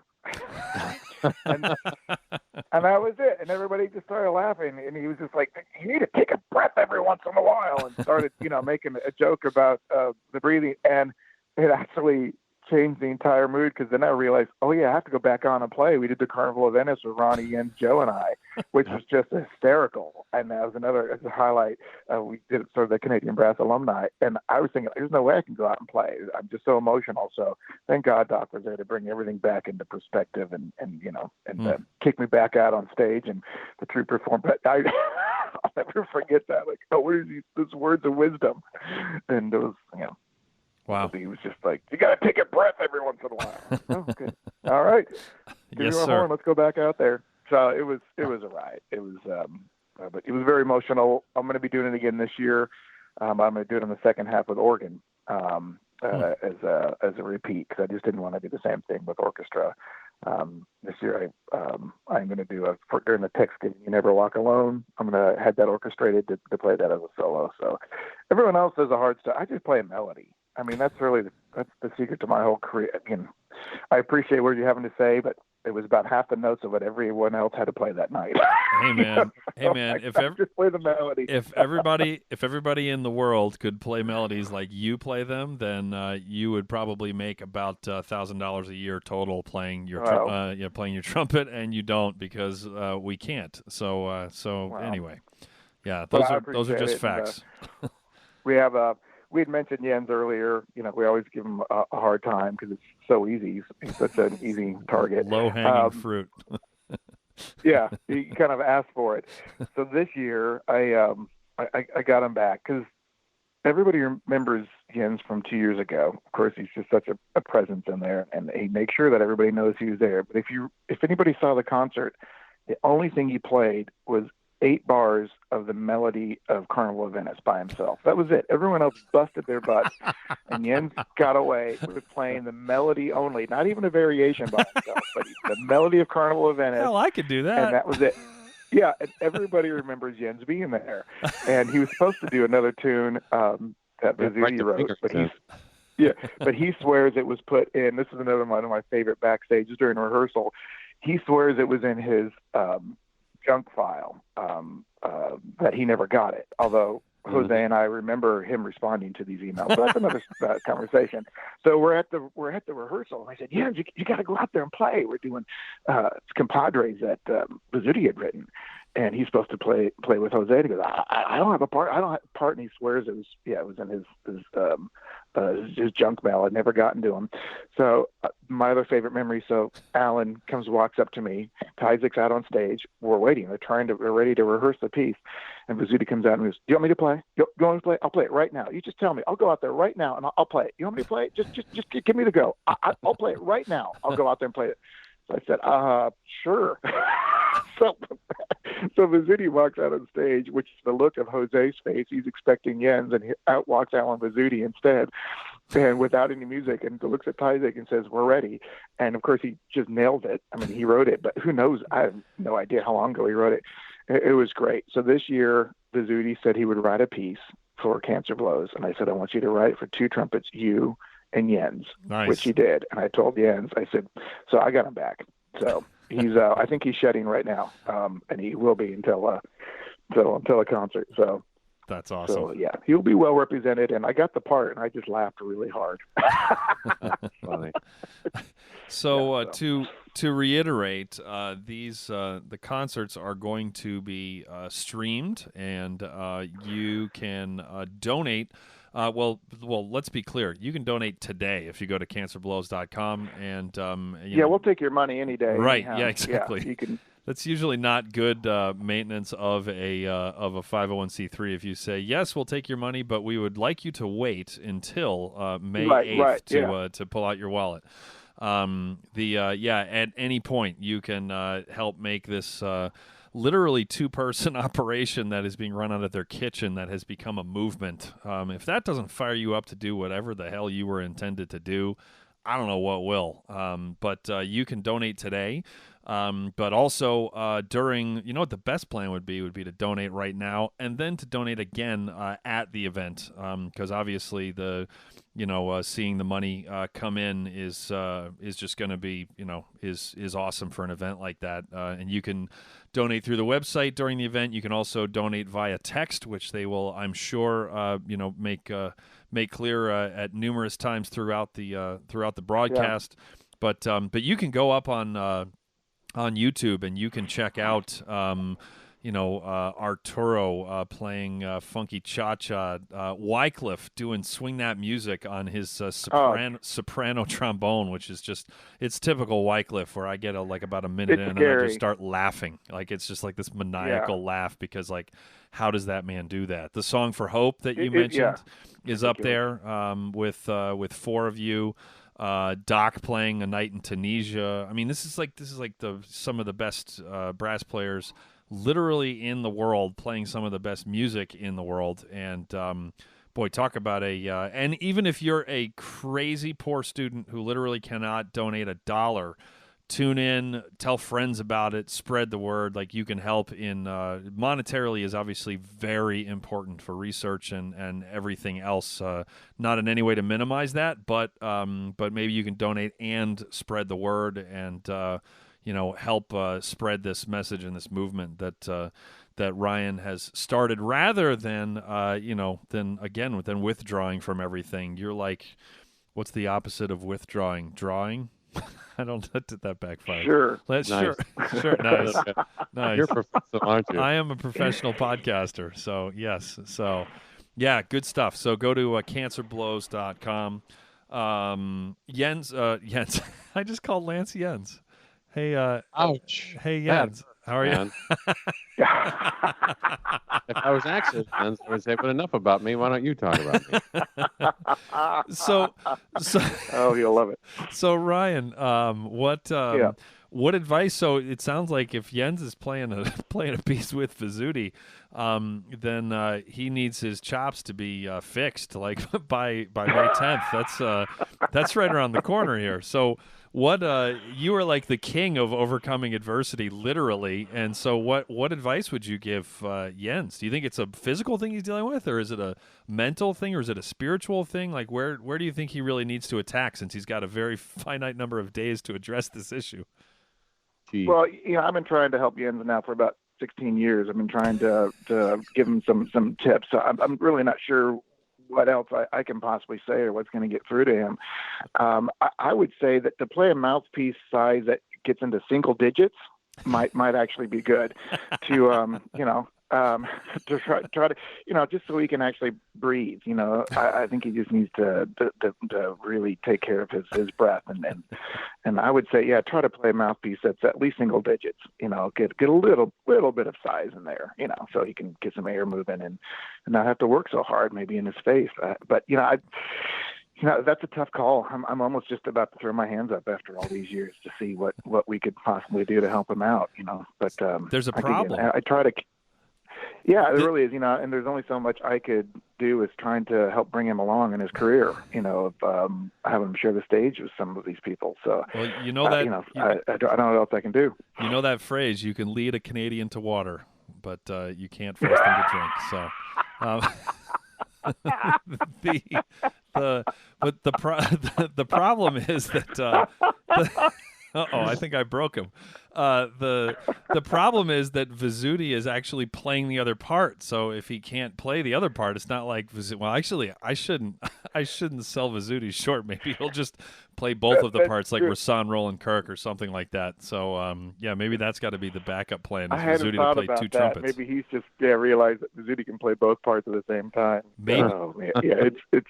and that was it. And everybody just started laughing. And he was just like, you need to take a breath every once in a while, and started, making a joke about the breathing. And it actually changed the entire mood, because then I realized, I have to go back on and play. We did the Carnival of Venice with Ronnie, Jens, Joe, and I, which was just hysterical. And that was as a highlight. We did it sort of the Canadian Brass alumni. And I was thinking, there's no way I can go out and play. I'm just so emotional. So thank God Doc was there to bring everything back into perspective and kick me back out on stage, and the true perform. But I'll never forget that. Like, what are these words of wisdom? And it was, Wow. He was just like, you got to take a breath every once in a while. Oh, okay. All right. Give Yes, you a sir. horn. Let's go back out there. So it was a ride. It was, but it was very emotional. I'm going to be doing it again this year. I'm going to do it in the second half with organ as a repeat, because I just didn't want to do the same thing with orchestra. This year I'm going to do during the text giving You Never Walk Alone. I'm going to have that orchestrated to play that as a solo. So everyone else does a hard stuff. I just play a melody. I mean, that's the secret to my whole career. Again, I appreciate what you're having to say, but it was about half the notes of what everyone else had to play that night. Hey man, just play the melody. If everybody in the world could play melodies like you play them, then you would probably make about $1,000 a year total playing your playing your trumpet, and you don't, because we can't. So anyway, those are just facts. We had mentioned Jens earlier. We always give him a hard time because it's so easy. He's such an easy target. Low-hanging fruit. Yeah, he kind of asked for it. So this year, I got him back because everybody remembers Jens from 2 years ago. Of course, he's just such a presence in there, and he makes sure that everybody knows he was there. But if anybody saw the concert, the only thing he played was 8 bars of the melody of Carnival of Venice by himself. That was it. Everyone else busted their butts, and Jens got away with playing the melody only, not even a variation by himself, but the melody of Carnival of Venice. Hell, I could do that. And that was it. Yeah, and everybody remembers Jens being there. And he was supposed to do another tune that Vizzuti wrote, but he swears it was put in. This is another one of my favorite backstages during rehearsal. He swears it was in his junk file, that he never got it. Although Jose and I remember him responding to these emails. So that's another conversation. So we're at the rehearsal, and I said, "Yeah, you got to go out there and play. We're doing compadres that Vizzuti had written." And he's supposed to play with Jose. And he goes, I don't have a part. I don't have a part. And he swears it was in his junk mail. I'd never gotten to him. So my other favorite memory. So Alan walks up to me. Isaac's out on stage. We're waiting. We're ready to rehearse the piece. And Vizzuti comes out and goes, "Do you want me to play? You want me to play? I'll play it right now. You just tell me. I'll go out there right now and I'll play it. You want me to play it? Just give me the go. I'll play it right now. I'll go out there and play it." So I said, "Sure." So Vizzuti walks out on stage, which is the look of Jose's face. He's expecting Jens, and out walks Alan Vizzuti instead, and without any music, and looks at Isaac and says, "We're ready." And of course, he just nails it. I mean, he wrote it, but who knows? I have no idea how long ago he wrote it. It was great. So this year, Vizzuti said he would write a piece for Cancer Blows, and I said, "I want you to write it for 2 trumpets, you and Jens," Nice. Which he did. And I told Jens, I said, so I got him back. So he's, I think he's shedding right now, and he will be until a concert. So that's awesome. So yeah, he'll be well represented. And I got the part, and I just laughed really hard. Funny. So to reiterate, the concerts are going to be streamed, and you can donate. Well, let's be clear. You can donate today if you go to cancerblows.com, and we'll take your money any day. Right? Anyhow. Yeah, exactly. Yeah, you can. That's usually not good maintenance of a 501c3. If you say yes, we'll take your money, but we would like you to wait until May 8th to pull out your wallet. At any point you can help make this literally 2-person operation that is being run out of their kitchen that has become a movement. If that doesn't fire you up to do whatever the hell you were intended to do, I don't know what will. But you can donate today. But also during, what the best plan would be to donate right now and then to donate again at the event. Because obviously seeing the money come in is just going to be, is awesome for an event like that. And you can donate through the website during the event. You can also donate via text, which they will, I'm sure, make clear at numerous times throughout the broadcast. Yeah. But you can go up on YouTube and you can check out Arturo playing funky cha-cha, Wycliffe doing Swing That Music on his soprano trombone, which is just, it's typical Wycliffe, where I get about a minute in and I just start laughing. Like, it's just like this maniacal laugh, because how does that man do that? The Song for Hope that you mentioned is up there with 4 of you. Doc playing A Night in Tunisia. I mean, this is some of the best brass players literally in the world, playing some of the best music in the world. And boy, talk about and even if you're a crazy poor student who literally cannot donate $1, tune in, tell friends about it, spread the word. Like, you can help in monetarily is obviously very important for research and everything else. Not in any way to minimize that, but maybe you can donate and spread the word and help spread this message and this movement that Ryan has started, rather than than withdrawing from everything. You're like, what's the opposite of withdrawing? Drawing? I don't let that backfire. Sure. Nice. Sure. Nice. Nice. You're a professional, aren't you? I am a professional podcaster. So, yes. So, yeah, good stuff. So go to cancerblows.com. Jens, I just called Lance Jens. Hey, Ouch. hey, That Jens, how are you? man. If I was actually Jens, I would say, but enough about me. Why don't you talk about me? So, Oh, you'll love it. so Ryan, Yeah. what advice? So it sounds like if Jens is playing a playing a piece with Vizzuti, then he needs his chops to be fixed like by May 10th. That's right around the corner here. So what you are like the king of overcoming adversity, literally. And so what advice would you give Jens? Do you think it's a physical thing he's dealing with, or is it a mental thing, or is it a spiritual thing? Like where do you think he really needs to attack, since he's got a very finite number of days to address this issue? Gee. Well, I've been trying to help Jens now for about 16 years. I've been trying to give him some tips. So I'm really not sure what else I can possibly say or what's going to get through to him. I would say that to play a mouthpiece size that gets into single digits might actually be good to to try to just so he can actually breathe. I think he just needs to really take care of his breath and I would say try to play a mouthpiece that's at least single digits. Get a little bit of size in there. So he can get some air moving and not have to work so hard maybe in his face. But that's a tough call. I'm almost just about to throw my hands up after all these years to see what we could possibly do to help him out. But There's a problem. I try to. Yeah, it really is, and there's only so much I could do is trying to help bring him along in his career, of having him share the stage with some of these people. So, well, I don't know what else I can do. You know that phrase, you can lead a Canadian to water, but you can't force them to drink. So, the problem is that I think I broke him. The problem is that Vizzuti is actually playing the other part. So if he can't play the other part, it's not like well, actually, I shouldn't sell Vizzuti short. Maybe he'll just play both of the parts, like Rasan Roland Kirk or something like that. So maybe that's got to be the backup plan. I hadn't Vizzuti thought to play about two that. trumpets. Maybe he's just realized that Vizzuti can play both parts at the same time. Maybe. It's.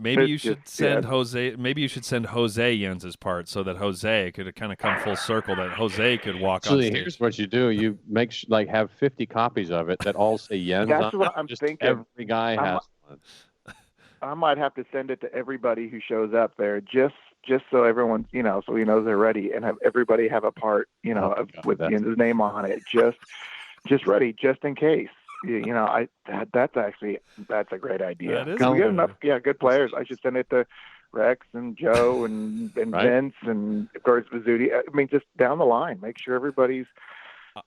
Maybe you should send Jose. Maybe you should send Jose Jens's part so that Jose could kind of come full circle. That Jose could walk on stage. Here's what you do: you make have 50 copies of it that all say Jens. That's on what it. I'm Just thinking. Every guy has one. I might have to send it to everybody who shows up there, just so everyone, so he knows they're ready, and have everybody have a part, with Jens's name on it, just ready, just in case. That's a great idea. That is we get enough, good players. I should send it to Rex and Joe and Right. Vince and of course Vizzuti. I mean, just down the line, make sure everybody's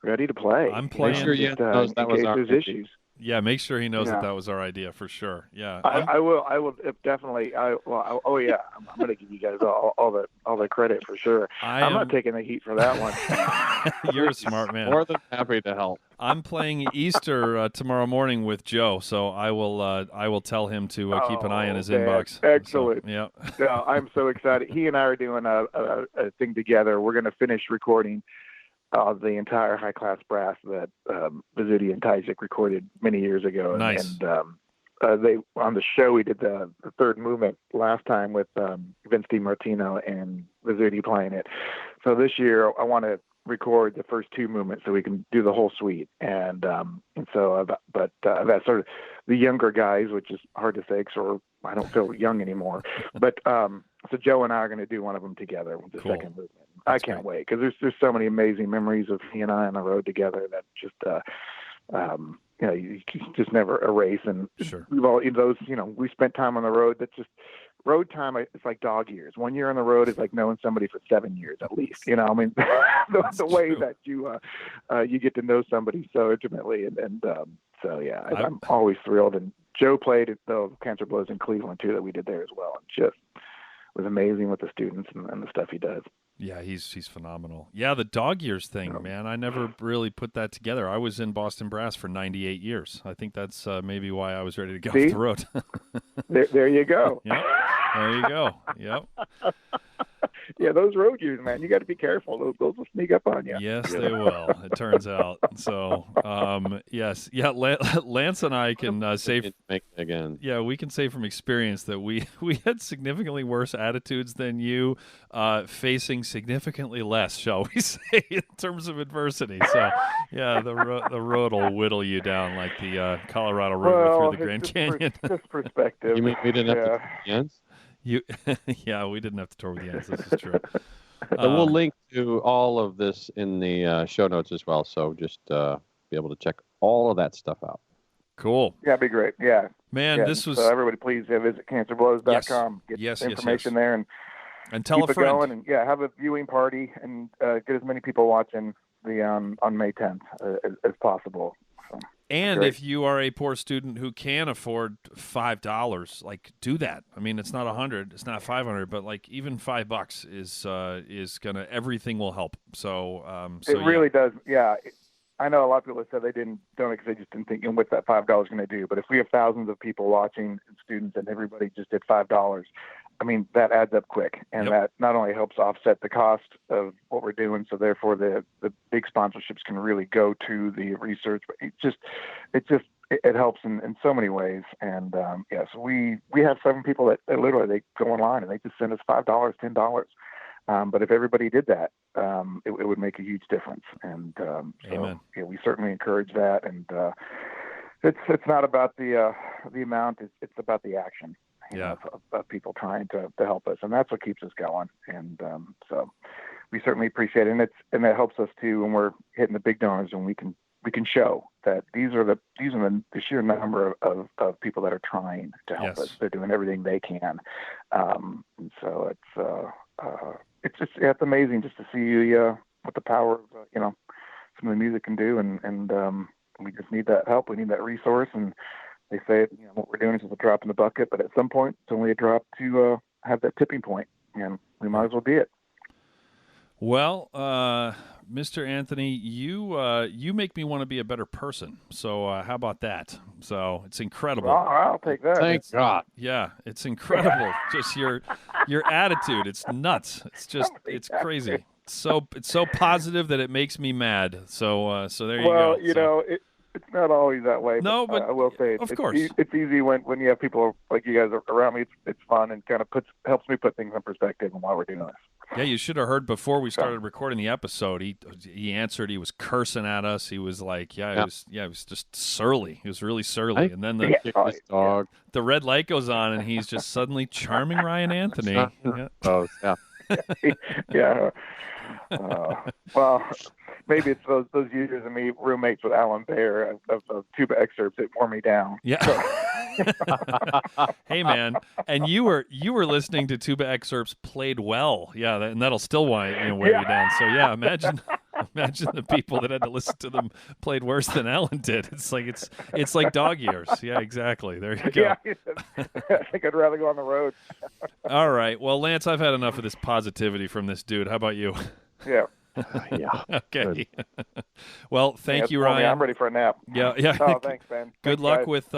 ready to play. I'm playing. Make sure Jens knows that was our there's idea. issues. Yeah, make sure he knows that was our idea for sure. Yeah, I will definitely. I'm going to give you guys all the credit for sure. I'm not taking the heat for that one. You're a smart man. More than happy to help. I'm playing Easter tomorrow morning with Joe, so I will tell him to keep an eye on his inbox. Excellent. So, yeah. No, I'm so excited. He and I are doing a thing together. We're going to finish recording the entire high class brass that Vizzuti and Tyzik recorded many years ago. Nice. And they on the show we did the third movement last time with Vince DiMartino and Vizzuti playing it. So this year I want to record the first two movements so we can do the whole suite. And so that's sort of the younger guys, which is hard to say because I don't feel young anymore. But so Joe and I are going to do one of them together with the second movement. I can't wait because there's so many amazing memories of he and I on the road together that just you just never erase. And Sure. we've all those we spent time on the road. That's just road time. It's like dog years. 1 year on the road is like knowing somebody for 7 years at least. I mean the way true. that you get to know somebody so intimately so yeah, I'm always thrilled. And Joe played at the Cancer Blows in Cleveland too that we did there as well. And just was amazing with the students and the stuff he does. Yeah, he's phenomenal. Yeah, the dog years thing, man. I never really put that together. I was in Boston Brass for 98 years. I think that's maybe why I was ready to go off the road. there you go. Yep. There you go. Yep. those road users, man, you got to be careful. Those will sneak up on you. Yes, they will. It turns out. So, yes, yeah. Lance and I can say again. Yeah, we can say from experience that we had significantly worse attitudes than you, facing significantly less, shall we say, in terms of adversity. So, yeah, the road will whittle you down like the Colorado River through the Grand Canyon. Just perspective. You mean we didn't have to Jens? Yeah, we didn't have to tour with Jens. This is true. So we'll link to all of this in the show notes as well. So just be able to check all of that stuff out. Cool. Yeah, it'd be great. Yeah. Man, this was... So everybody please visit cancerblows.com. Yes. Get information there and tell keep a friend. It going and have a viewing party and get as many people watching the on May 10th as possible. So, and great. if you are a poor student who can afford $5, like, do that. I mean, it's not 100, it's not 500, but like even $5 is gonna, everything will help. So, it really does. Yeah. I know a lot of people have said they didn't donate because they just didn't think, what's that $5 going to do? But if we have thousands of people watching, students, and everybody just did $5, I mean, that adds up quick. And that not only helps offset the cost of what we're doing, so therefore the big sponsorships can really go to the research. But it helps in so many ways. And so we have 7 people that literally they go online and they just send us $5, $10. But if everybody did that, it would make a huge difference. And Amen. We certainly encourage that. And it's not about the amount; it's about the action. Of people trying to help us, and that's what keeps us going. And so we certainly appreciate it, and that helps us too when we're hitting the big donors, and we can show that these are the sheer number of people that are trying to help us. They're doing everything they can. And so it's amazing just to see what the power of some of the music can do, and we just need that help. We need that resource, and they say what we're doing is just a drop in the bucket, but at some point it's only a drop to have that tipping point, and we might as well be it. Well, Mr. Anthony, you make me want to be a better person. So how about that? So it's incredible. Well, I'll take that. Thank God. Yeah, it's incredible. Just your attitude. It's nuts. It's crazy. It's so positive that it makes me mad. So there you go. Well, it's not always that way. No, but I will say, of course, it's easy when you have people like you guys around me. It's fun and kind of helps me put things in perspective and why we're doing this. Yeah, you should have heard before we started recording the episode. He answered. He was cursing at us. He was like, he was just surly. He was really surly. And then the red light goes on, and he's just suddenly charming Ryan Anthony. Well, maybe it's those years of me roommates with Alan Baer of Tuba Excerpts that wore me down. Yeah. Hey man, and you were listening to Tuba Excerpts played well. Yeah, and that'll still wear you down. So yeah, imagine the people that had to listen to them played worse than Alan did. It's like dog years. Yeah, exactly. There you go. Yeah, I think I'd rather go on the road. All right. Well, Lance, I've had enough of this positivity from this dude. How about you? Yeah. Okay. Well, thank you, Ryan. I'm ready for a nap. Yeah. Oh, thanks, man. Good luck with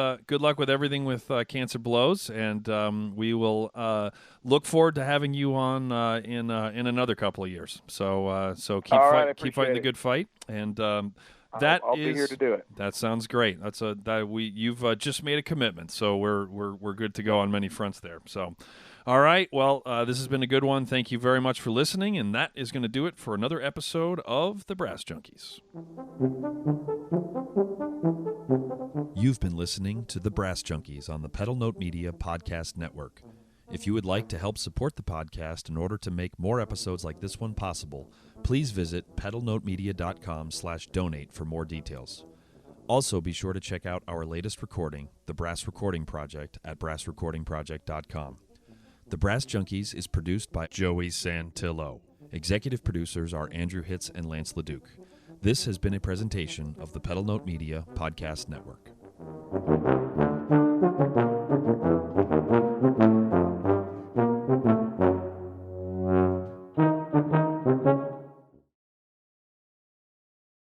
everything with Cancer Blows, and we will look forward to having you on in another couple of years. So keep fighting the good fight, and I'll be here to do it. That sounds great. You've just made a commitment, so we're good to go on many fronts there. So. All right. Well, this has been a good one. Thank you very much for listening. And that is going to do it for another episode of The Brass Junkies. You've been listening to The Brass Junkies on the Pedal Note Media Podcast Network. If you would like to help support the podcast in order to make more episodes like this one possible, please visit pedalnotemedia.com/donate for more details. Also, be sure to check out our latest recording, The Brass Recording Project, at brassrecordingproject.com. The Brass Junkies is produced by Joey Santillo. Executive producers are Andrew Hitz and Lance LaDuke. This has been a presentation of the Pedal Note Media Podcast Network.